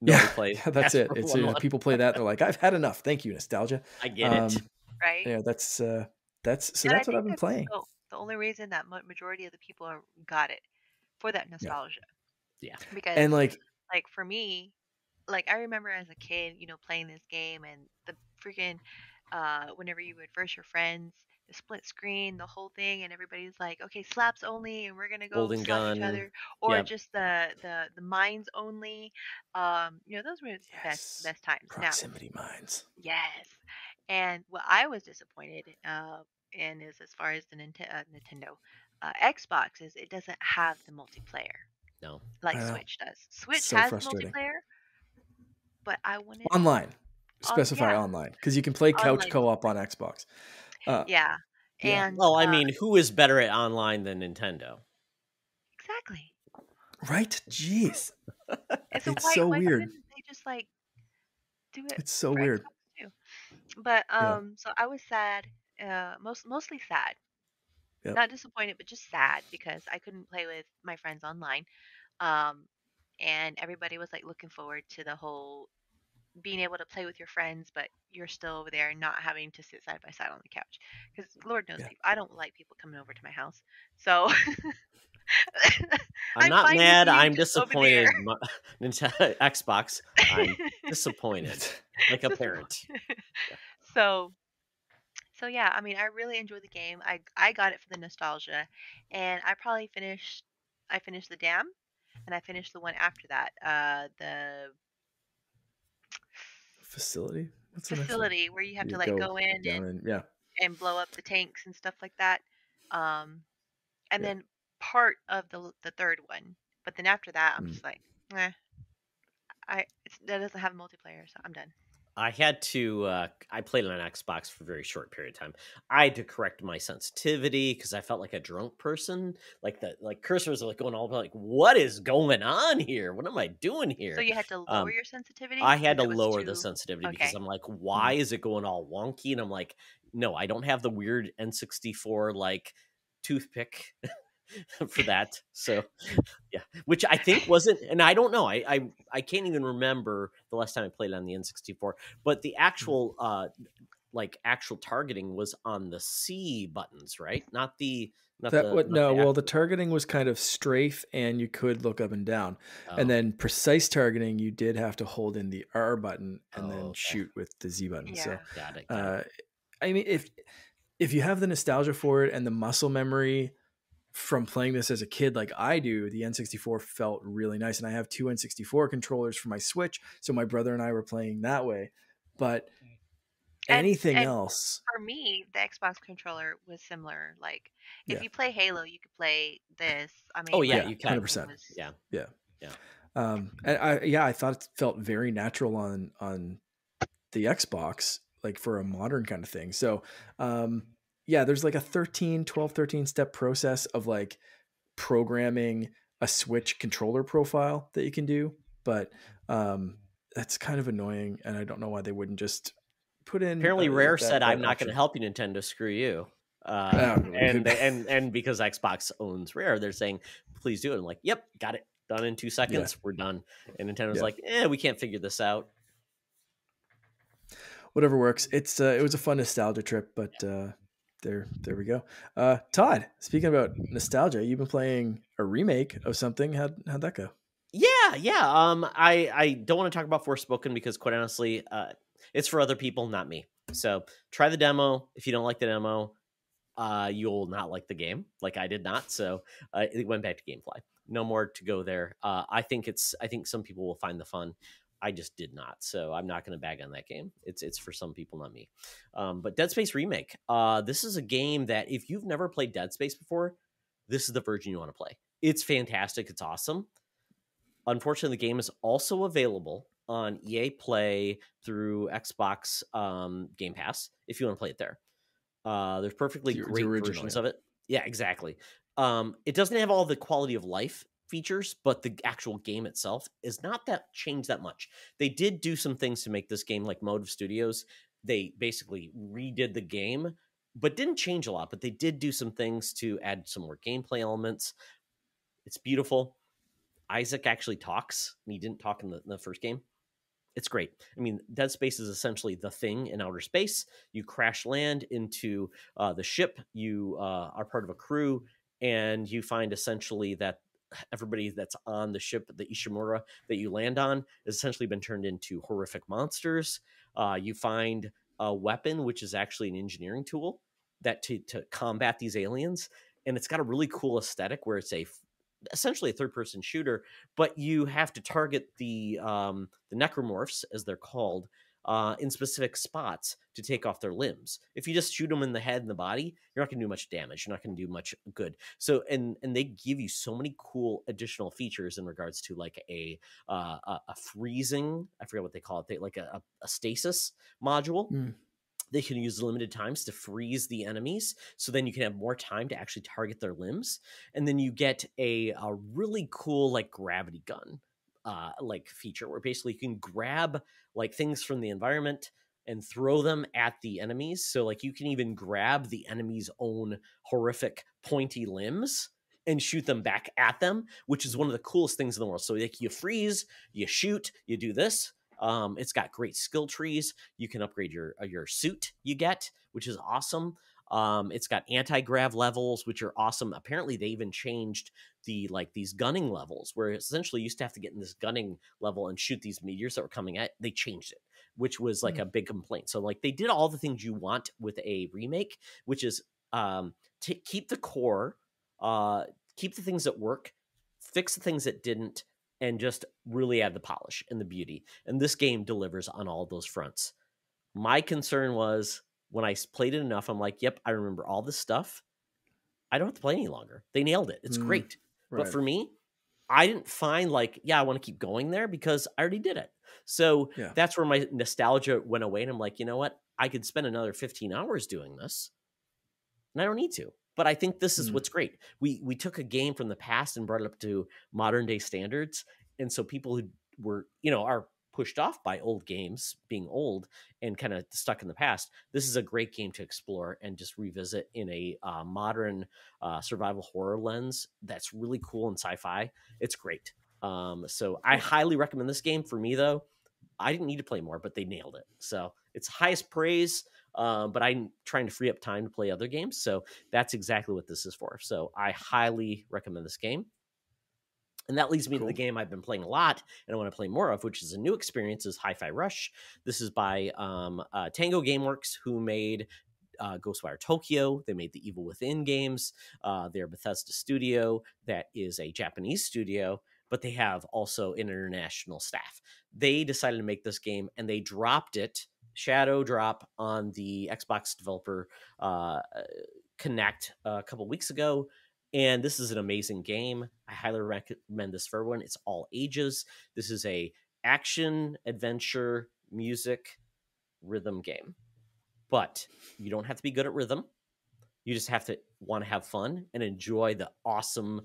S2: Yeah, that's it. It's people play that, they're like, I've had enough. Thank you, nostalgia.
S1: I get it.
S3: Right.
S2: Yeah, that's what I've been playing.
S3: The only reason that majority of the people got it for that nostalgia.
S1: Yeah.
S3: Because
S2: and like
S3: for me, like I remember as a kid, playing this game, and the freaking whenever you would verse your friends, the split screen, the whole thing, and everybody's like, okay, slaps only, and we're gonna go
S1: Golden
S3: slap
S1: gun.
S3: each other, or just the mines only. Those were the best times.
S2: Proximity mines.
S3: Yes. And what I was disappointed in is, as far as the Nintendo Xbox, is it doesn't have the multiplayer.
S1: No.
S3: Like Switch does. Switch has multiplayer, but I wanted
S2: online. Specify online, because you can play couch co-op on Xbox.
S3: Yeah. And
S1: I mean, who is better at online than Nintendo?
S3: Exactly.
S2: Right? Jeez.
S3: It's
S2: so weird.
S3: Why they just like do it?
S2: It's so weird.
S3: Too? But so I was sad, mostly sad. Yep. Not disappointed, but just sad, because I couldn't play with my friends online. And everybody was like looking forward to the whole being able to play with your friends, but you're still over there not having to sit side by side on the couch. Because Lord knows, I don't like people coming over to my house. So
S1: I'm not mad. I'm disappointed. Xbox. I'm disappointed, like a parent.
S3: So yeah, I mean, I really enjoyed the game. I got it for the nostalgia, and I probably finished the dam, and I finished the one after that. The
S2: facility. What's
S3: facility where you have to like go in and blow up the tanks and stuff like that. And then part of the third one, but then after that, I'm just like, that doesn't have multiplayer, so I'm done.
S1: I had to. I played on an Xbox for a very short period of time. I had to correct my sensitivity because I felt like a drunk person. Like the cursors are like going all like, what is going on here? What am I doing here?
S3: So you had to lower your sensitivity.
S1: I had to lower the sensitivity because I'm like, why is it going all wonky? And I'm like, no, I don't have the weird N64 like toothpick for that. So yeah, which I think wasn't, and I don't know, I can't even remember the last time I played on the N64, but the actual actual targeting was on the C buttons, right? Not the Not
S2: That
S1: the
S2: what
S1: not
S2: no,
S1: the
S2: well, the
S1: actual.
S2: targeting was kind of strafe and you could look up and down. And
S1: Oh,
S2: then precise targeting, you did have to hold in the R button and then
S1: oh, okay.
S2: shoot with the Z button.
S3: Yeah.
S2: So
S1: Got it. Got it.
S2: uh I mean if you have the nostalgia for it and the muscle memory from playing this as a kid like I do, the N64 felt really nice. And I have two N64 controllers for my Switch. So my brother and I were playing that way. But anything
S3: And
S2: else,
S3: for me, the Xbox controller was similar. Like, if
S2: yeah.
S3: you play Halo, you could play this. I
S1: Oh
S3: mean,
S1: yeah,
S3: like,
S2: Yeah,
S1: you can.
S3: everything
S2: 100%.
S3: was.
S1: Yeah.
S2: Yeah.
S1: Yeah.
S2: And I thought it felt very natural on the Xbox, like for a modern kind of thing. So, um, yeah, there's like a 13 step process of like programming a Switch controller profile that you can do, but that's kind of annoying, and I don't know why they wouldn't just put in
S1: Apparently, Rare said,
S2: that
S1: "I'm not going to
S2: option.
S1: help you, Nintendo. Screw you."
S2: It could
S1: And
S2: be.
S1: and because Xbox owns Rare, they're saying, "Please do it." I'm like, "Yep, got it. Done in 2
S2: Yeah,
S1: seconds. We're done." And Nintendo's
S2: yeah,
S1: like, we can't figure this out."
S2: whatever works. It was a fun nostalgia trip, but there we go. Todd, speaking about nostalgia, you've been playing a remake of something. How'd that go?
S1: Yeah, yeah. I don't want to talk about Forspoken because, quite honestly, it's for other people, not me. So try the demo. If you don't like the demo, you'll not like the game, like I did not. So it went back to GameFly. No more to go there. I think some people will find the fun. I just did not, so I'm not going to bag on that game. It's for some people, not me. But Dead Space Remake. This is a game that if you've never played Dead Space before, this is the version you want to play. It's fantastic. It's awesome. Unfortunately, the game is also available on EA Play through Xbox Game Pass if you want to play it there. There's perfectly
S2: The
S1: great
S2: original,
S1: versions
S2: yeah.
S1: of it. Yeah, exactly. It doesn't have all the quality of life features, but the actual game itself is not that changed that much. They did do some things to make this game like Motive Studios. They basically redid the game, but didn't change a lot. But they did do some things to add some more gameplay elements. It's beautiful. Isaac actually talks, and he didn't talk in the first game. It's great. I mean, Dead Space is essentially the thing in outer space. You crash land into the ship. You are part of a crew, and you find essentially that everybody that's on the ship, the Ishimura that you land on, has essentially been turned into horrific monsters. You find a weapon, which is actually an engineering tool that to combat these aliens, and it's got a really cool aesthetic where it's essentially a third-person shooter, but you have to target the necromorphs, as they're called, in specific spots to take off their limbs. If you just shoot them in the head and the body, you're not going to do much damage. You're not going to do much good. So, and they give you so many cool additional features in regards to like a freezing. I forget what they call it. Like a stasis module. They can use limited times to freeze the enemies, so then you can have more time to actually target their limbs. And then you get a really cool like gravity gun like feature where basically you can grab like things from the environment and throw them at the enemies. So like you can even grab the enemy's own horrific pointy limbs and shoot them back at them, which is one of the coolest things in the world. So like you freeze, you shoot, you do this. It's got great skill trees. You can upgrade your suit you get, which is awesome. It's got anti-grav levels, which are awesome. Apparently, they even changed these gunning levels, where essentially you used to have to get in this gunning level and shoot these meteors that were coming at. They changed it, which was like a big complaint. So like they did all the things you want with a remake, which is to keep the core, keep the things that work, fix the things that didn't, and just really add the polish and the beauty. And this game delivers on all those fronts. My concern was when I played it enough, I'm like, yep, I remember all this stuff. I don't have to play any longer. They nailed it. It's great. But
S2: Right.
S1: for me, I didn't find like, I want to keep going there because I already did it. So
S2: Yeah.
S1: that's where my nostalgia went away. And I'm like, you know what? I could spend another 15 hours doing this, and I don't need to. But I think this is what's great. We took a game from the past and brought it up to modern day standards. And so people who were, are pushed off by old games being old and kind of stuck in the past, this is a great game to explore and just revisit in a modern survival horror lens that's really cool and sci-fi. It's great. So I highly recommend this game. For me, though, I didn't need to play more, but they nailed it. So it's highest praise. but I'm trying to free up time to play other games. So that's exactly what this is for. So I highly recommend this game. And that leads me to the game I've been playing a lot and I want to play more of, which is a new experience, is Hi-Fi Rush. This is by Tango Gameworks, who made Ghostwire Tokyo. They made the Evil Within games. They're a Bethesda studio that is a Japanese studio, but they have also an international staff. They decided to make this game and they dropped it, shadow drop, on the Xbox Developer Connect a couple weeks ago. And this is an amazing game. I highly recommend this for everyone. It's all ages. This is a action, adventure, music, rhythm game. But you don't have to be good at rhythm. You just have to want to have fun and enjoy the awesome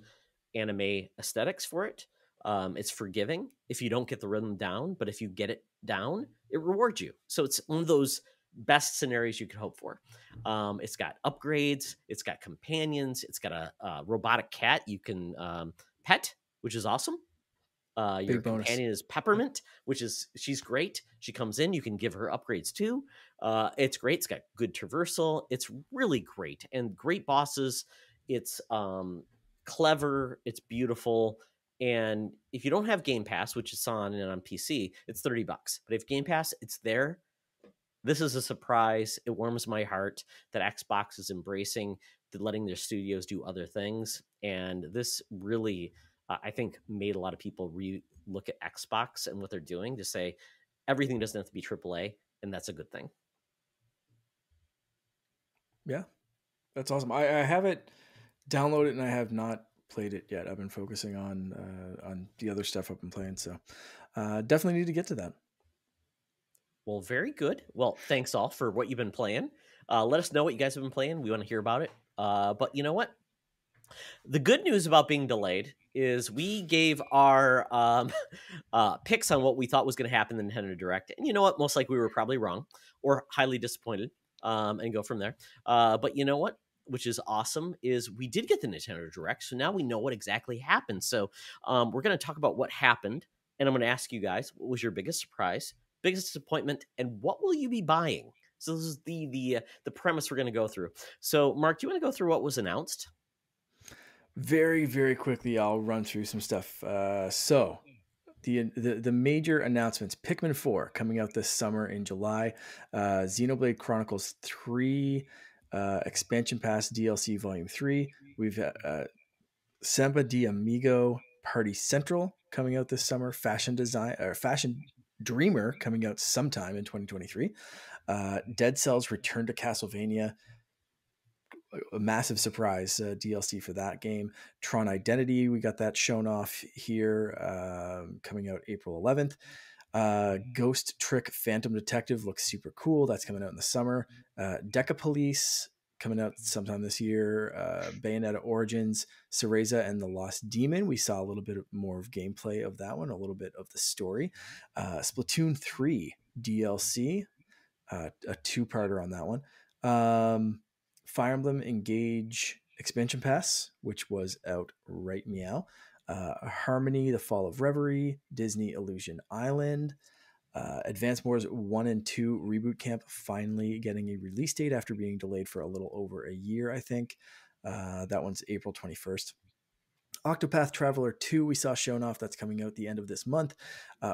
S1: anime aesthetics for it. It's forgiving if you don't get the rhythm down, but if you get it down, it rewards you. So it's one of those best scenarios you could hope for. It's got upgrades, it's got companions, it's got a robotic cat you can pet, which is awesome. Your companion is Peppermint, she's great. She comes in, you can give her upgrades too. It's great. It's got good traversal. It's really great, and great bosses. It's clever. It's beautiful. And if you don't have Game Pass, which is on PC, it's $30. But if Game Pass, it's there. This is a surprise. It warms my heart that Xbox is embracing letting their studios do other things. And this really, I think, made a lot of people look at Xbox and what they're doing to say everything doesn't have to be AAA, and that's a good thing.
S2: Yeah, that's awesome. I have it downloaded and I have not played it yet. I've been focusing on the other stuff I've been playing, so definitely need to get to that.
S1: Well, very good. Well, thanks all for what you've been playing. Let us know what you guys have been playing. We want to hear about it. But you know what? The good news about being delayed is we gave our picks on what we thought was going to happen in the Nintendo Direct. And you know what? Most likely we were probably wrong or highly disappointed, and go from there. But you know what? Which is awesome, is we did get the Nintendo Direct. So now we know what exactly happened. So we're going to talk about what happened. And I'm going to ask you guys, what was your biggest surprise, biggest disappointment, and what will you be buying? So this is the premise we're going to go through. So Mark, do you want to go through what was announced?
S2: Very, very quickly, I'll run through some stuff. So the major announcements: Pikmin 4 coming out this summer in July, Xenoblade Chronicles 3 expansion pass DLC Volume 3. We've Samba de Amigo Party Central coming out this summer. Fashion Dreamer coming out sometime in 2023. Dead Cells Return to Castlevania, a massive surprise DLC for that game. Tron Identity, we got that shown off here, coming out April 11th. Ghost Trick Phantom Detective looks super cool. That's coming out in the summer. Deca Police coming out sometime this year. Bayonetta Origins, Cereza and the Lost Demon. We saw a little bit more of gameplay of that one, a little bit of the story. Splatoon 3 DLC, a two-parter on that one. Fire Emblem Engage expansion pass, which was out right meow. Harmony, The Fall of Reverie, Disney Illusion Island. Advance Wars 1 and 2 Reboot Camp finally getting a release date after being delayed for a little over a year, I think. That one's April 21st. Octopath Traveler 2 we saw shown off. That's coming out the end of this month.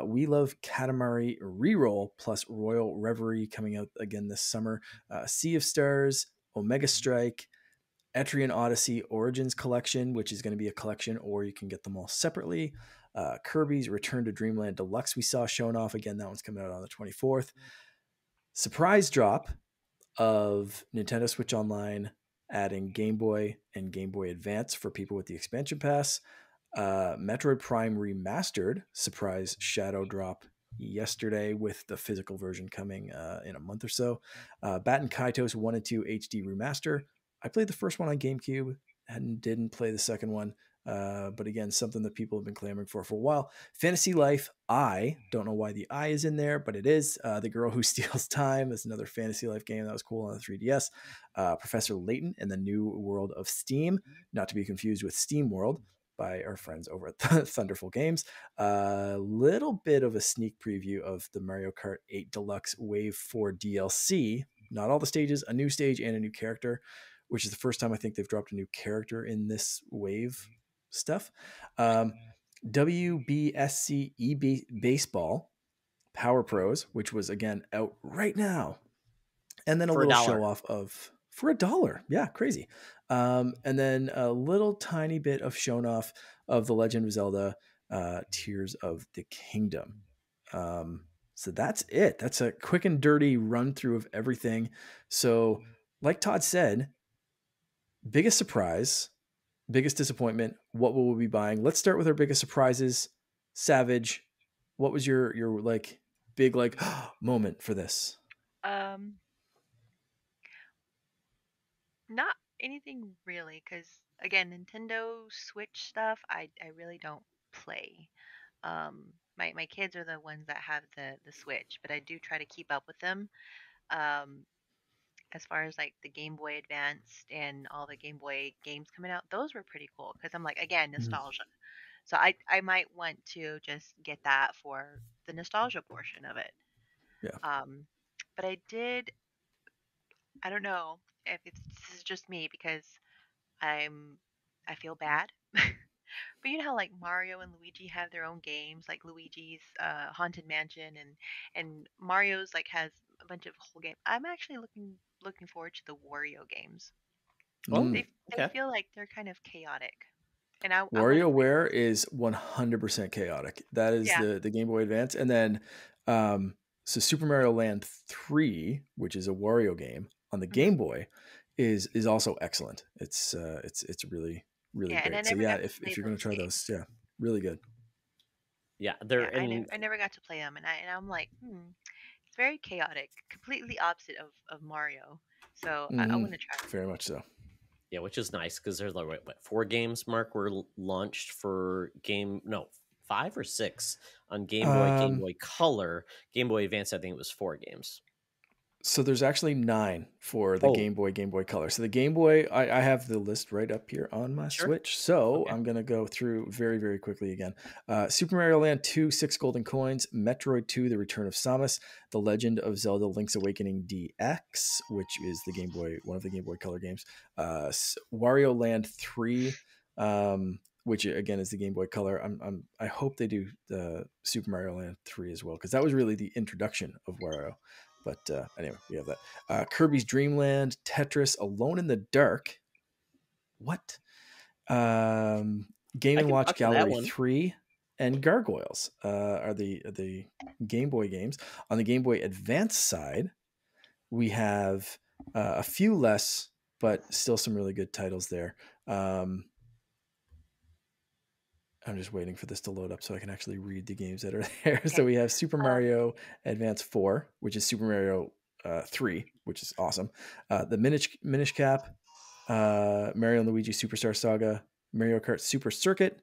S2: We Love Katamari Reroll plus Royal Reverie coming out again this summer. Sea of Stars, Omega Strike, Etrian Odyssey Origins Collection, which is going to be a collection, or you can get them all separately. Kirby's Return to Dreamland Deluxe we saw shown off. Again, that one's coming out on the 24th. Surprise drop of Nintendo Switch Online adding Game Boy and Game Boy Advance for people with the expansion pass. Metroid Prime Remastered, surprise shadow drop yesterday with the physical version coming in a month or so. Batten Kaitos 1 and 2 HD Remaster. I played the first one on GameCube and didn't play the second one. But again, something that people have been clamoring for a while. Fantasy Life I. Don't know why the I is in there, but it is. The Girl Who Steals Time is another Fantasy Life game that was cool on the 3DS. Professor Layton and the New World of Steam, not to be confused with Steam World, by our friends over at Thunderful Games. A little bit of a sneak preview of the Mario Kart 8 Deluxe Wave 4 DLC not all the stages, a new stage and a new character, which is the first time I think they've dropped a new character in this wave stuff. WBSC Baseball Power Pros, which was again out right now, and then a
S1: For
S2: little
S1: $1.
S2: show off of for $1. Yeah, crazy. And then a little tiny bit of shown off of The Legend of Zelda Tears of the Kingdom. So that's it. That's a quick and dirty run through of everything. So, like Todd said, biggest surprise, biggest disappointment, what will we be buying? Let's start with our biggest surprises. Savage, what was your like big like moment for this?
S3: Not anything really, because again, Nintendo Switch stuff, I really don't play. My kids are the ones that have the Switch, but I do try to keep up with them. Um, as far as like the Game Boy Advanced and all the Game Boy games coming out, those were pretty cool because I'm like, again, nostalgia. So I might want to just get that for the nostalgia portion of it.
S2: Yeah.
S3: But I don't know if this is just me because I feel bad. But you know how like Mario and Luigi have their own games, like Luigi's Haunted Mansion and Mario's like has a bunch of whole game. I'm actually looking forward to the Wario games.
S1: Oh,
S3: They
S1: okay.
S3: feel like they're kind of chaotic, and I want to play
S2: WarioWare
S3: those.
S2: is 100% chaotic. That is
S3: Yeah.
S2: the Game Boy Advance, and then so Super Mario Land 3, which is a Wario game on the
S3: Hmm.
S2: Game Boy, is also excellent. It's really really
S3: Yeah, and I
S2: great. So
S3: never
S2: yeah,
S3: got to play
S2: if you're gonna
S3: those
S2: try those,
S3: games.
S2: yeah, really good.
S1: Yeah,
S3: Yeah,
S1: they're in.
S3: I never got to play them, and I'm like, it's very chaotic, completely opposite of Mario. So I
S2: Hmm.
S3: want to try them.
S2: Very much so.
S1: Yeah, which is nice because there's like what 4 games, Mark, were launched for no 5 or 6 on Game Boy, Game
S2: Um,
S1: Boy Color, Game Boy Advance. I think it was 4 games.
S2: So there's actually 9 for the
S1: Oh,
S2: Game Boy Color. So the Game Boy, I have the list right up here on my
S1: sure.
S2: Switch. So
S1: Okay.
S2: I'm gonna go through very, very quickly again. Super Mario Land 2, 6 golden coins. Metroid 2, The Return of Samus. The Legend of Zelda: Link's Awakening DX, which is the Game Boy, one of the Game Boy Color games. Wario Land 3. Which again is the Game Boy Color. I hope they do the Super Mario Land 3 as well, because that was really the introduction of Wario. But anyway, we have that. Kirby's Dream Land, Tetris, Alone in the Dark. What? Game
S1: I
S2: and
S1: can
S2: Watch
S1: talk to that
S2: Gallery
S1: one.
S2: 3 and Gargoyles are the Game Boy games. On the Game Boy Advance side, we have a few less, but still some really good titles there. I'm just waiting for this to load up so I can actually read the games that are there. So
S3: Okay.
S2: we have Super Mario Advance 4, which is Super Mario 3, which is awesome. The Minish Cap, Mario and Luigi Superstar Saga, Mario Kart Super Circuit,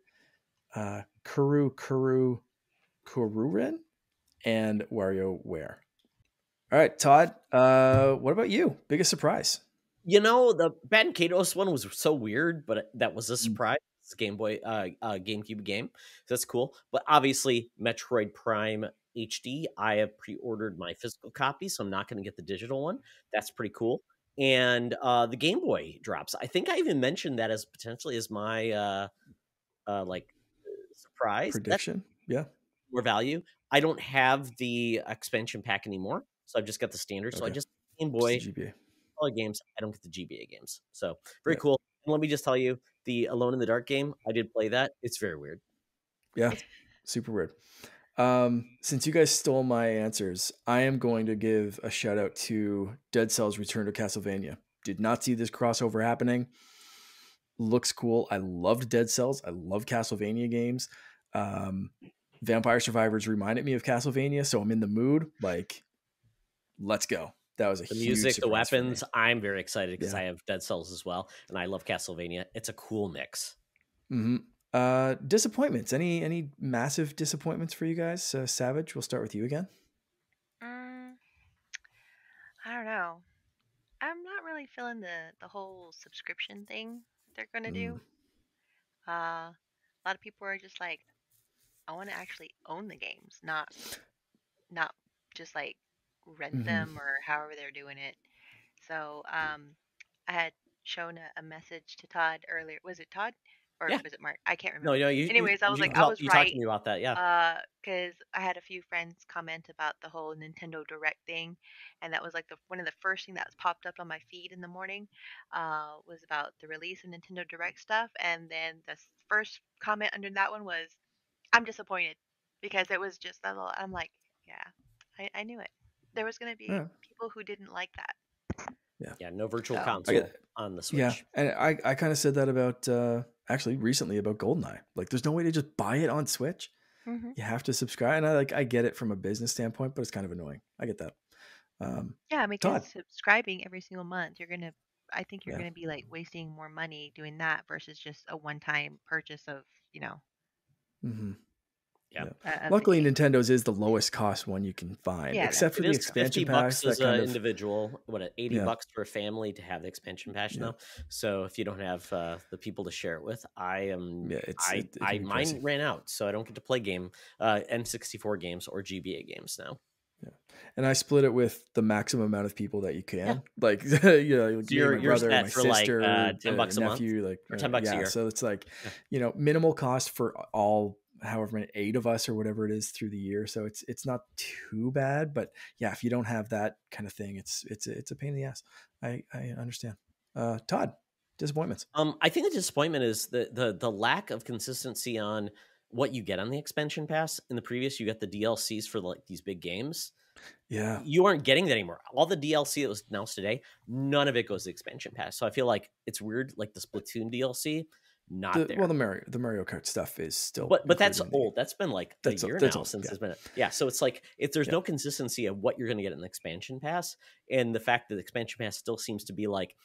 S2: Kururen, and WarioWare. All right, Todd, what about you? Biggest surprise?
S1: You know, the Ben Katos one was so weird, but that was a
S2: Mm.
S1: surprise. It's a Game Boy, GameCube game. So that's cool. But obviously, Metroid Prime HD. I have pre-ordered my physical copy, so I'm not going to get the digital one. That's pretty cool. And the Game Boy drops. I think I even mentioned that as potentially as my like surprise. That's
S2: Prediction? Yeah.
S1: more value. I don't have the expansion pack anymore, so I've just got the standard. So I
S2: Okay.
S1: just Game
S2: Just the
S1: Boy
S2: GBA.
S1: all the games. I don't get the GBA games. So very
S2: Yeah.
S1: cool. And let me just tell you, the Alone in the Dark game, I did play that. It's very weird.
S2: Yeah. Super weird. Since you guys stole my answers, I am going to give a shout out to Dead Cells Return to Castlevania. Did not see this crossover happening. Looks cool. I loved Dead Cells. I love Castlevania games. Vampire Survivors reminded me of Castlevania, so I'm in the mood. Like, let's go. That was a
S1: The
S2: huge
S1: music, the
S2: surprise for me.
S1: weapons, I'm very excited because
S2: Yeah.
S1: I have Dead Cells as well, and I love Castlevania. It's a cool mix.
S2: Mm-hmm. Disappointments. Any massive disappointments for you guys? Savage, we'll start with you again.
S3: Mm, I don't know. I'm not really feeling the whole subscription thing they're gonna
S2: Mm.
S3: do. A lot of people are just like, I want to actually own the games, not just like rent
S2: Mm-hmm.
S3: them or however they're doing it. So I had shown a message to Todd earlier. Was it Todd or
S1: Yeah.
S3: was it Mark? I can't
S1: No,
S3: remember. Anyways, I was like, I was
S1: you talked to
S3: right.
S1: me about that. Yeah.
S3: Because I had a few friends comment about the whole Nintendo Direct thing, and that was like one of the first thing that was popped up on my feed in the morning, was about the release of Nintendo Direct stuff, and then the first comment under that one was, "I'm disappointed," because it was just that little. I'm like, yeah, I knew it. There was gonna be
S2: Yeah.
S3: people who didn't like that.
S1: Yeah. No virtual
S3: So
S1: console on the
S2: Yeah,
S1: Switch.
S2: and I kind of said that about actually recently about Goldeneye. Like, there's no way to just buy it on Switch.
S3: hmm
S2: You have to subscribe, and I get it from a business standpoint, but it's kind of annoying. I get that.
S3: yeah, I mean, because
S2: Todd,
S3: subscribing every single month, I think you're
S2: yeah.
S3: gonna be like wasting more money doing that versus just a one-time purchase of, you know,
S2: hmm
S1: Yeah.
S2: Yeah.
S3: of the
S2: Luckily,
S3: game.
S2: Nintendo is the lowest cost one you can find,
S3: Yeah,
S2: except
S3: that's
S2: for
S1: It
S2: the
S1: is
S2: expansion
S1: $50
S2: packs.
S1: as
S2: That
S1: an
S2: kind of
S1: individual. What, 80
S2: yeah,
S1: bucks for a family to have the expansion pass
S2: yeah,
S1: now. So if you don't have the people to share it with,
S2: yeah. It can be
S1: mine
S2: pricey.
S1: ran out, so I don't get to play N64 games or GBA games now.
S2: Yeah, and I split it with the maximum amount of people that you can. Like, you know, like
S1: So
S2: me and my
S1: yours
S2: brother,
S1: that
S2: my
S1: for like
S2: sister,
S1: $10 a month
S2: nephew, like
S1: or $10 a
S2: yeah.
S1: year.
S2: So it's like,
S1: Yeah.
S2: you know, minimal cost for all, however many, 8 of us or whatever it is through the year. So it's not too bad. But yeah, if you don't have that kind of thing, it's a pain in the ass. I understand. Todd, disappointments.
S1: I think the disappointment is the lack of consistency on what you get on the expansion pass. In the previous, you got the DLCs for like these big games.
S2: Yeah.
S1: You aren't getting that anymore. All the DLC that was announced today, none of it goes to the expansion pass. So I feel like it's weird, like the Splatoon DLC, not there.
S2: The Mario Kart stuff is still,
S1: But that's
S2: included in the
S1: old. That's been like a year
S2: that's
S1: now
S2: old.
S1: since
S2: Yeah.
S1: it's been. Yeah, so it's like if there's
S2: Yeah.
S1: no consistency of what you're going to get in the expansion pass, and the fact that the expansion pass still seems to be like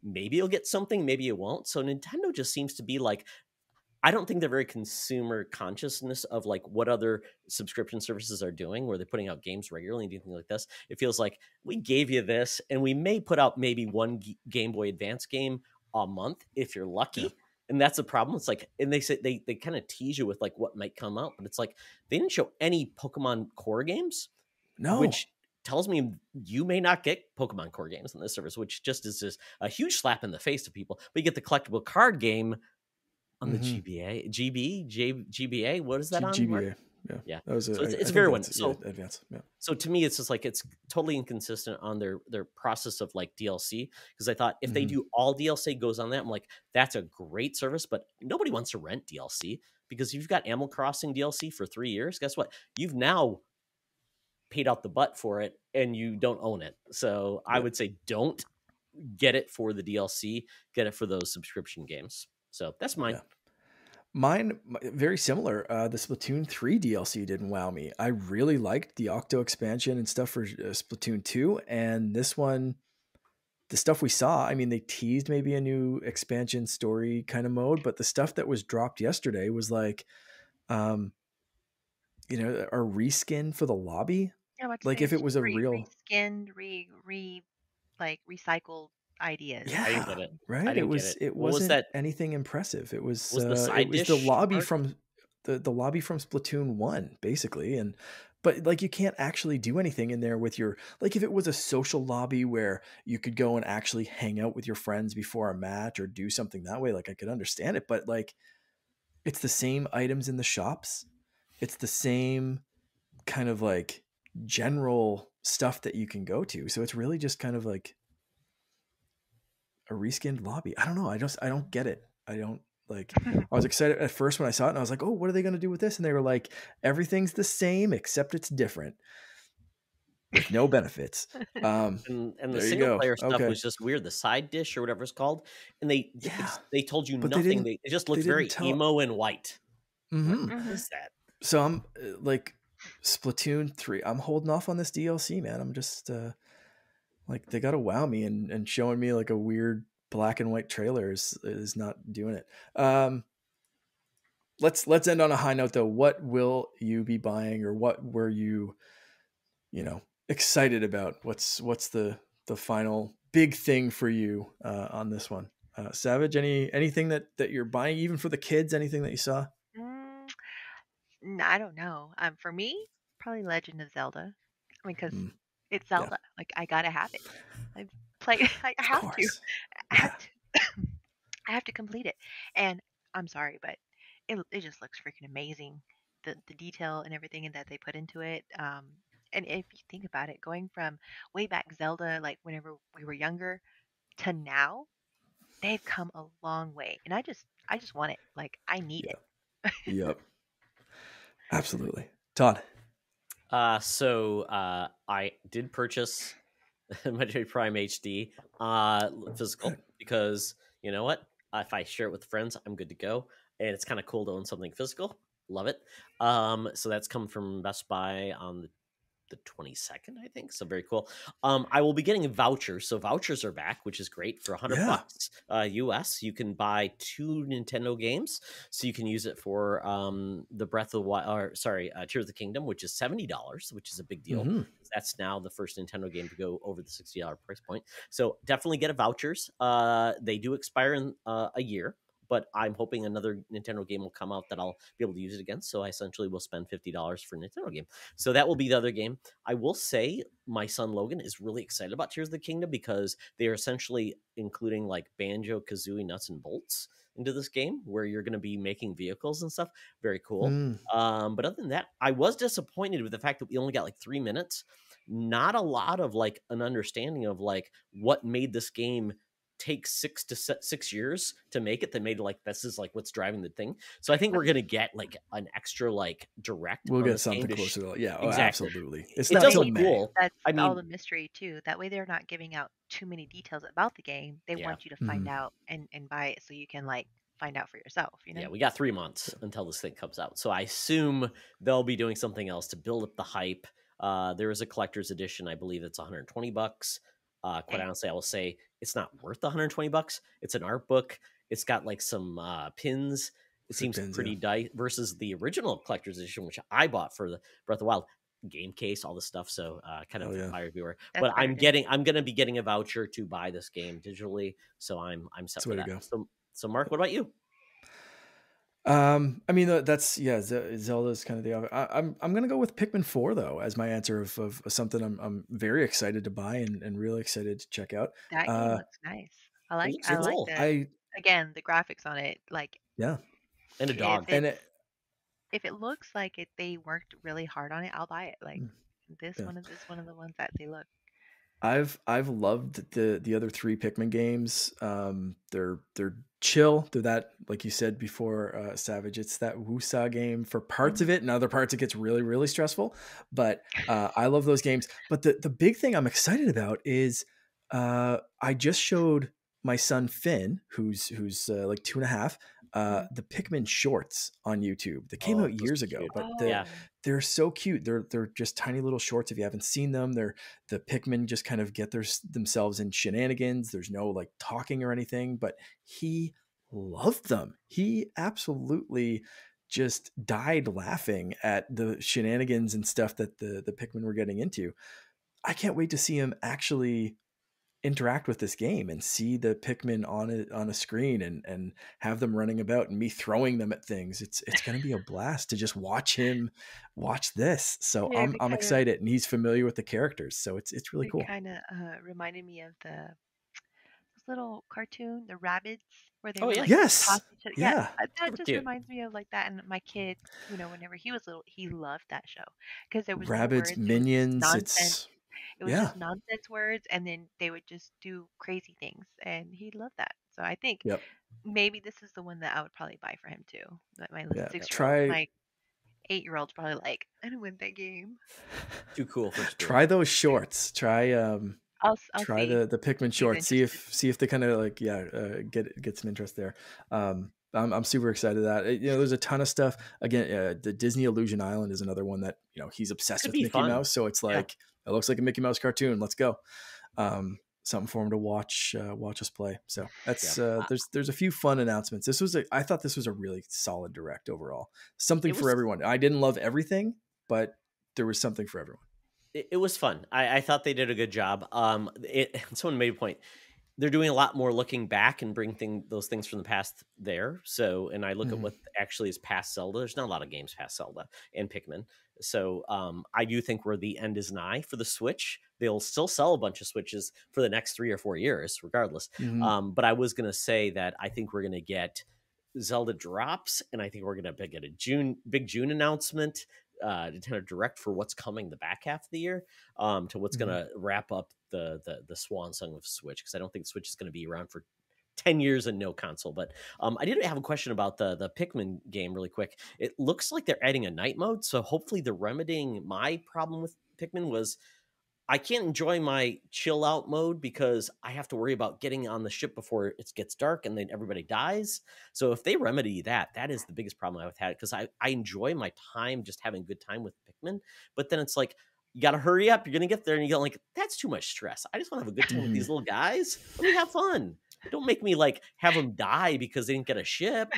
S1: maybe you'll get something, maybe you won't. So Nintendo just seems to be like, I don't think they're very consumer consciousness of like what other subscription services are doing, where they're putting out games regularly and doing things like this. It feels like we gave you this, and we may put out maybe one Game Boy Advance game a month if you're lucky.
S2: Yeah.
S1: And that's the problem. It's like, and they say they kind of tease you with like what might come out, but it's like they didn't show any Pokemon core games,
S2: No.
S1: which tells me you may not get Pokemon core games on this service, which just is just a huge slap in the face to people. But you get the collectible card game on the GBA. What is that on? Mark?
S2: GBA. Yeah.
S1: Yeah.
S2: That was
S1: So
S2: I
S1: it's
S2: think
S1: very one.
S2: that's,
S1: So
S2: advanced. Yeah.
S1: so to me, it's just like it's totally inconsistent on their process of like DLC. Because I thought if they do all DLC goes on that, I'm like, that's a great service, but nobody wants to rent DLC because you've got Animal Crossing DLC for 3 years. Guess what? You've now paid out the butt for it and you don't own it. So I would say don't get it for the DLC, get it for those subscription games. So that's mine.
S2: Yeah. Mine, very similar. The Splatoon 3 DLC didn't wow me. I really liked the Octo expansion and stuff for Splatoon 2. And this one, the stuff we saw, I mean, they teased maybe a new expansion story kind of mode, but the stuff that was dropped yesterday was like, you know, a reskin for the lobby.
S3: Yeah, what to
S2: Like
S3: say,
S2: if it
S3: it's
S2: was
S3: just
S2: a real,
S3: reskinned, like recycled ideas.
S1: I didn't
S2: yeah,
S1: get it.
S2: right.
S1: I didn't get it.
S2: It
S1: What was
S2: wasn't
S1: that?
S2: anything impressive. It was
S1: Was the
S2: it
S1: side
S2: was the
S1: dish
S2: lobby
S1: part?
S2: from the lobby from Splatoon 1, basically. And but like you can't actually do anything in there with your, like if it was a social lobby where you could go and actually hang out with your friends before a match or do something that way, like I could understand it. But like it's the same items in the shops. It's the same kind of like general stuff that you can go to. So it's really just kind of like a reskinned lobby. I don't know. I don't get it. I don't like, I was excited at first when I saw it and I was like, oh, what are they going to do with this? And they were like, everything's the same except it's different with no benefits.
S1: And the
S2: There you
S1: single
S2: go.
S1: player stuff
S2: Okay.
S1: was just weird. The side dish or whatever it's called, and
S2: Yeah.
S1: they told you
S2: But they
S1: nothing.
S2: didn't-
S1: It just
S2: they
S1: looked
S2: didn't
S1: very
S2: tell-
S1: emo and white.
S2: Mhm.
S1: What is that?
S2: So I'm like Splatoon 3. I'm holding off on this DLC, man. I'm just like they got to wow me and showing me like a weird black and white trailer is not doing it. Let's end on a high note though. What will you be buying, or what were you excited about? What's the final big thing for you on this one? Savage, anything that you're buying, even for the kids, anything that you saw?
S3: I don't know. For me, probably Legend of Zelda. I mean, because
S2: Mm,
S3: it's
S2: yeah.
S3: Zelda. Like I gotta have it. I've play. I
S2: Of
S3: have to.
S2: course.
S3: I
S2: Yeah.
S3: have to. I have to complete it. And I'm sorry, but it just looks freaking amazing. The detail and everything that they put into it. And if you think about it, going from way back Zelda, like whenever we were younger, to now, they've come a long way. And I just want it. Like I need
S2: Yeah.
S3: it.
S2: Yep. Absolutely. Todd.
S1: I did purchase Metroid Prime HD physical because you know what? If I share it with friends, I'm good to go, and it's kind of cool to own something physical. Love it. So that's come from Best Buy on the 22nd, I think. So very cool. I will be getting a voucher. So vouchers are back, which is great. For
S2: Yeah.
S1: $100 US, you can buy 2 Nintendo games. So you can use it for the Breath of the Wild, or sorry, Tears of the Kingdom, which is $70, which is a big deal.
S2: Mm-hmm.
S1: That's now the first Nintendo game to go over the $60 price point. So definitely get a vouchers. They do expire in a year, but I'm hoping another Nintendo game will come out that I'll be able to use it against. So I essentially will spend $50 for a Nintendo game. So that will be the other game. I will say my son Logan is really excited about Tears of the Kingdom because they are essentially including like Banjo Kazooie nuts and bolts into this game where you're going to be making vehicles and stuff. Very cool.
S2: Mm.
S1: But other than that, I was disappointed with the fact that we only got like 3 minutes. Not a lot of like an understanding of like what made this game take 6 years to make it. They made like this is like what's driving the thing. So I think we're gonna get like an extra like direct.
S2: We'll
S1: on
S2: get
S1: this
S2: something
S1: game
S2: closer to yeah. Oh,
S1: exactly.
S2: absolutely. It's
S1: It
S2: not
S1: does
S2: till
S1: look
S2: May.
S1: cool.
S3: That's
S1: I
S3: all
S1: mean,
S3: the mystery too. That way they're not giving out too many details about the game. They
S1: yeah,
S3: want you to find
S2: Mhm.
S3: out and buy it so you can like find out for yourself, you know?
S1: yeah. We got 3 months until this thing comes out, so I assume they'll be doing something else to build up the hype. There is a collector's edition. I believe it's $120. Quite
S3: Dang.
S1: honestly, I will say it's not worth $120. It's an art book. It's got like some pins. It
S2: Sick
S1: seems
S2: pins,
S1: pretty versus the original collector's edition, which I bought for the Breath of the Wild game case, all this stuff. So kind
S2: Oh
S1: of
S2: yeah.
S1: buyer beware.
S3: That's
S1: But
S3: better
S1: I'm gonna be getting a voucher to buy this game digitally. So I'm set
S2: That's the
S1: for
S2: way to
S1: that.
S2: go.
S1: So Mark, what about you?
S2: I mean, that's yeah. Zelda's kind of the. I'm gonna go with Pikmin 4 though as my answer of something I'm very excited to buy and really excited to check out.
S3: That game looks nice.
S1: It looks
S3: I like
S1: cool.
S3: the again, the graphics on it. Like
S2: Yeah,
S1: And a
S3: if
S1: dog.
S3: it
S2: and it,
S3: if it looks like they worked really hard on it, I'll buy it. Like
S2: yeah.
S3: this one of the ones that they look.
S2: I've loved the other 3 Pikmin games. They're chill. They're that, like you said before, Savage. It's that woosah game for parts of it, and other parts it gets really really stressful. But I love those games. But the big thing I'm excited about is I just showed my son Finn, who's like 2.5, the Pikmin shorts on YouTube. They came
S1: Oh,
S2: out
S1: those
S2: years
S1: are
S2: ago,
S1: cute.
S2: but
S1: Yeah.
S2: they're so cute. They're just tiny little shorts. If you haven't seen them, the Pikmin just kind of get themselves in shenanigans. There's no like talking or anything, but he loved them. He absolutely just died laughing at the shenanigans and stuff that the Pikmin were getting into. I can't wait to see him actually interact with this game and see the Pikmin on a screen and have them running about and me throwing them at things. It's going to be a blast to just watch him watch this. So
S3: Yeah,
S2: I'm excited, and he's familiar with the characters, so it's really
S3: it
S2: cool.
S3: kind of reminded me of this little cartoon, the rabbits, where they
S1: Oh
S3: were
S1: yeah.
S3: like
S2: Yes.
S3: tossing each other. Yeah,
S2: Yeah.
S3: that
S1: Super
S3: just
S1: cute.
S3: reminds me of like that. And my kid, you know, whenever he was little, he loved that show because there was no
S2: Rabbids,
S3: words. It was just
S2: minions.
S3: nonsense.
S2: It's
S3: It was
S2: yeah.
S3: just nonsense words, and then they would just do crazy things, and he loved that. So I think
S2: Yep.
S3: maybe this is the one that I would probably buy for him too. But my
S2: Yeah.
S3: 6-year-old,
S2: Try
S3: my 8-year-old's probably like, I don't want that game.
S1: Too cool for school.
S2: try those shorts. Try
S3: I'll
S2: try
S3: see.
S2: the Pikmin
S3: He's
S2: shorts. See
S3: interested.
S2: if they kind of like get some interest there. I'm super excited that there's a ton of stuff. Again, the Disney Illusion Island is another one that he's obsessed
S1: Could
S2: with
S1: be
S2: Mickey
S1: fun.
S2: Mouse, so it's like it looks like a Mickey Mouse cartoon. Let's go. Something for him to watch us play. So that's there's a few fun announcements. I thought this was a really solid direct overall. Something for everyone. I didn't love everything, but there was something for everyone.
S1: It was fun. I thought they did a good job. Someone made a point. They're doing a lot more looking back and bring those things from the past there. So, and I look at what actually is past Zelda. There's not a lot of games past Zelda and Pikmin. So I do think where the end is nigh for the Switch. They'll still sell a bunch of Switches for the next 3 or 4 years, regardless. But I was going to say that I think we're going to get Zelda drops, and I think we're going to get a big June announcement, Nintendo Direct for what's coming the back half of the year, to what's going to wrap up the swan song of Switch, because I don't think Switch is going to be around for 10 years and no console. But I did have a question about the Pikmin game really quick. It looks like they're adding a night mode, so hopefully they're remedying my problem with Pikmin was I can't enjoy my chill out mode because I have to worry about getting on the ship before it gets dark and then everybody dies. So if they remedy that, that is the biggest problem I've had, because I enjoy my time just having a good time with Pikmin. But then it's like, you got to hurry up. You're going to get there and you get like, that's too much stress. I just want to have a good time with these little guys. Let me have fun. Don't make me like have them die because they didn't get a ship.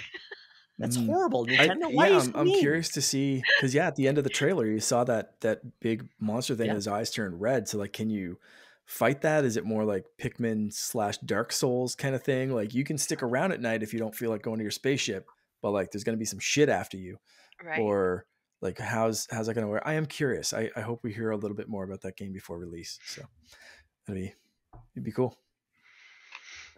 S1: That's horrible. Nintendo,
S2: I'm curious to see, because at the end of the trailer, you saw that big monster thing, his eyes turned red. So like, can you fight that? Is it more like Pikmin / Dark Souls kind of thing? Like you can stick around at night if you don't feel like going to your spaceship, but like there's going to be some shit after you,
S3: Right.
S2: or like how's that going to work? I am curious. I hope we hear a little bit more about that game before release. So it'd be cool.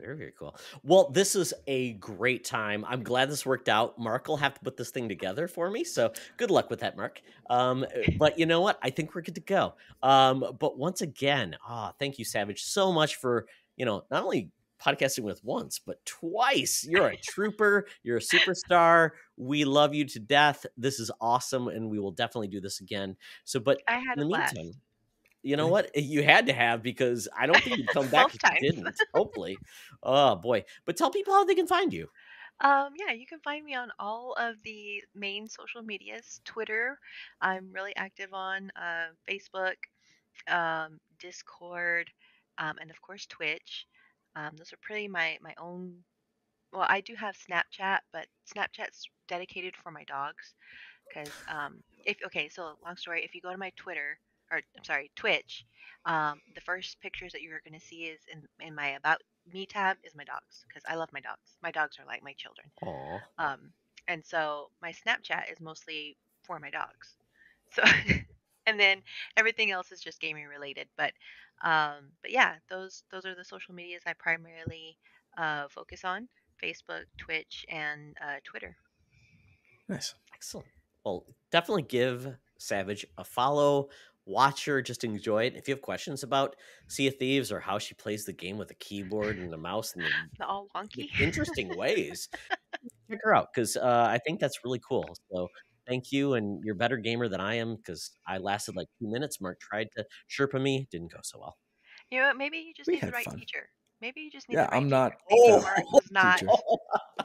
S1: Very, very cool. Well, this is a great time. I'm glad this worked out. Mark will have to put this thing together for me. So good luck with that, Mark. But you know what? I think we're good to go. But once again, thank you, Savage, so much for, not only podcasting with once, but twice. You're a trooper. You're a superstar. We love you to death. This is awesome. And we will definitely do this again. So, but
S3: I had
S1: in the
S3: a blast.
S1: meantime, you know what? You had to have, because I don't think you'd come back if you didn't. Hopefully. Oh, boy. But tell people how they can find you.
S3: Yeah, you can find me on all of the main social medias. Twitter, I'm really active on, Facebook, Discord, and of course Twitch. Those are pretty my own. Well, I do have Snapchat, but Snapchat's dedicated for my dogs. Because so long story, if you go to my Twitter, or I'm sorry, Twitch, the first pictures that you're going to see is in my About Me tab is my dogs, because I love my dogs. My dogs are like my children.
S1: Aw.
S3: And so my Snapchat is mostly for my dogs. So, and then everything else is just gaming related. But yeah, those are the social medias I primarily focus on: Facebook, Twitch, and Twitter.
S2: Nice.
S1: Excellent. Well, definitely give Savage a follow. Watch her, just enjoy it. If you have questions about Sea of Thieves or how she plays the game with a keyboard and a mouse and
S3: the all wonky,
S1: interesting ways, check her out, because I think that's really cool. So thank you, and you're a better gamer than I am, because I lasted like 2 minutes. Mark tried to Sherpa me, didn't go so well.
S3: You know what? Maybe you just need the right teacher. Maybe you just need the right
S2: I'm not.
S3: teacher. Mark was not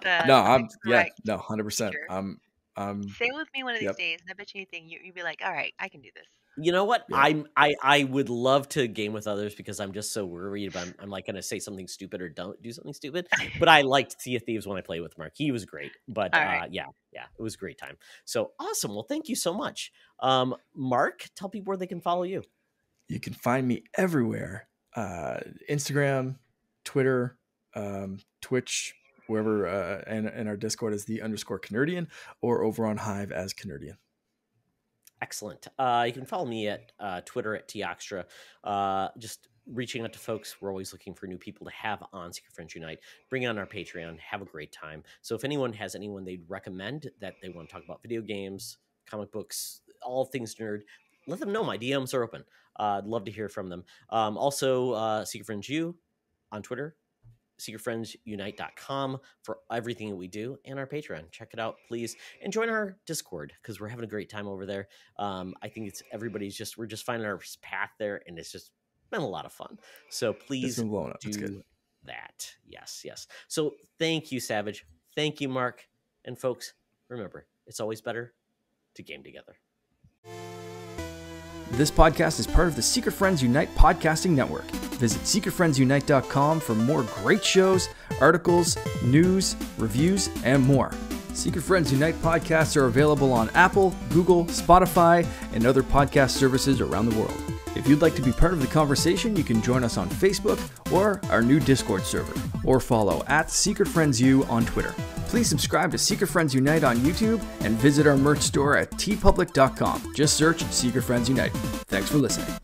S3: the
S2: no, I'm
S3: right
S2: 100%.
S3: teacher.
S2: I'm
S3: Stay with me one of these days, and I bet you anything you'd be like, all right, I can do this.
S1: You know what? Yeah. I would love to game with others, because I'm just so worried about I'm like going to say something stupid or don't do something stupid. But I liked Sea of Thieves when I played with Mark. He was great. But right. Yeah, it was a great time. So awesome. Well, thank you so much. Mark, tell people where they can follow you.
S2: You can find me everywhere. Instagram, Twitter, Twitch, wherever, and our Discord is _Canardian, or over on Hive as Canardian.
S1: Excellent. You can follow me at Twitter at Toxtra. Just reaching out to folks. We're always looking for new people to have on Secret Friends Unite. Bring on our Patreon. Have a great time. So if anyone has anyone they'd recommend that they want to talk about video games, comic books, all things nerd, let them know. My DMs are open. I'd love to hear from them. Also, Secret Friends U on Twitter. secretfriendsunite.com for everything that we do, and our Patreon. Check it out, please, and join our Discord, because we're having a great time over there. I think we're just finding our path there, and it's just been a lot of fun. So please do that. Yes. So thank you, Savage. Thank you, Mark. And folks, remember, it's always better to game together.
S2: This podcast is part of the Secret Friends Unite podcasting network. Visit secretfriendsunite.com for more great shows, articles, news, reviews, and more. Secret Friends Unite podcasts are available on Apple, Google, Spotify, and other podcast services around the world. If you'd like to be part of the conversation, you can join us on Facebook or our new Discord server, or follow at Secret Friends U on Twitter. Please subscribe to Secret Friends Unite on YouTube and visit our merch store at tpublic.com. Just search Secret Friends Unite. Thanks for listening.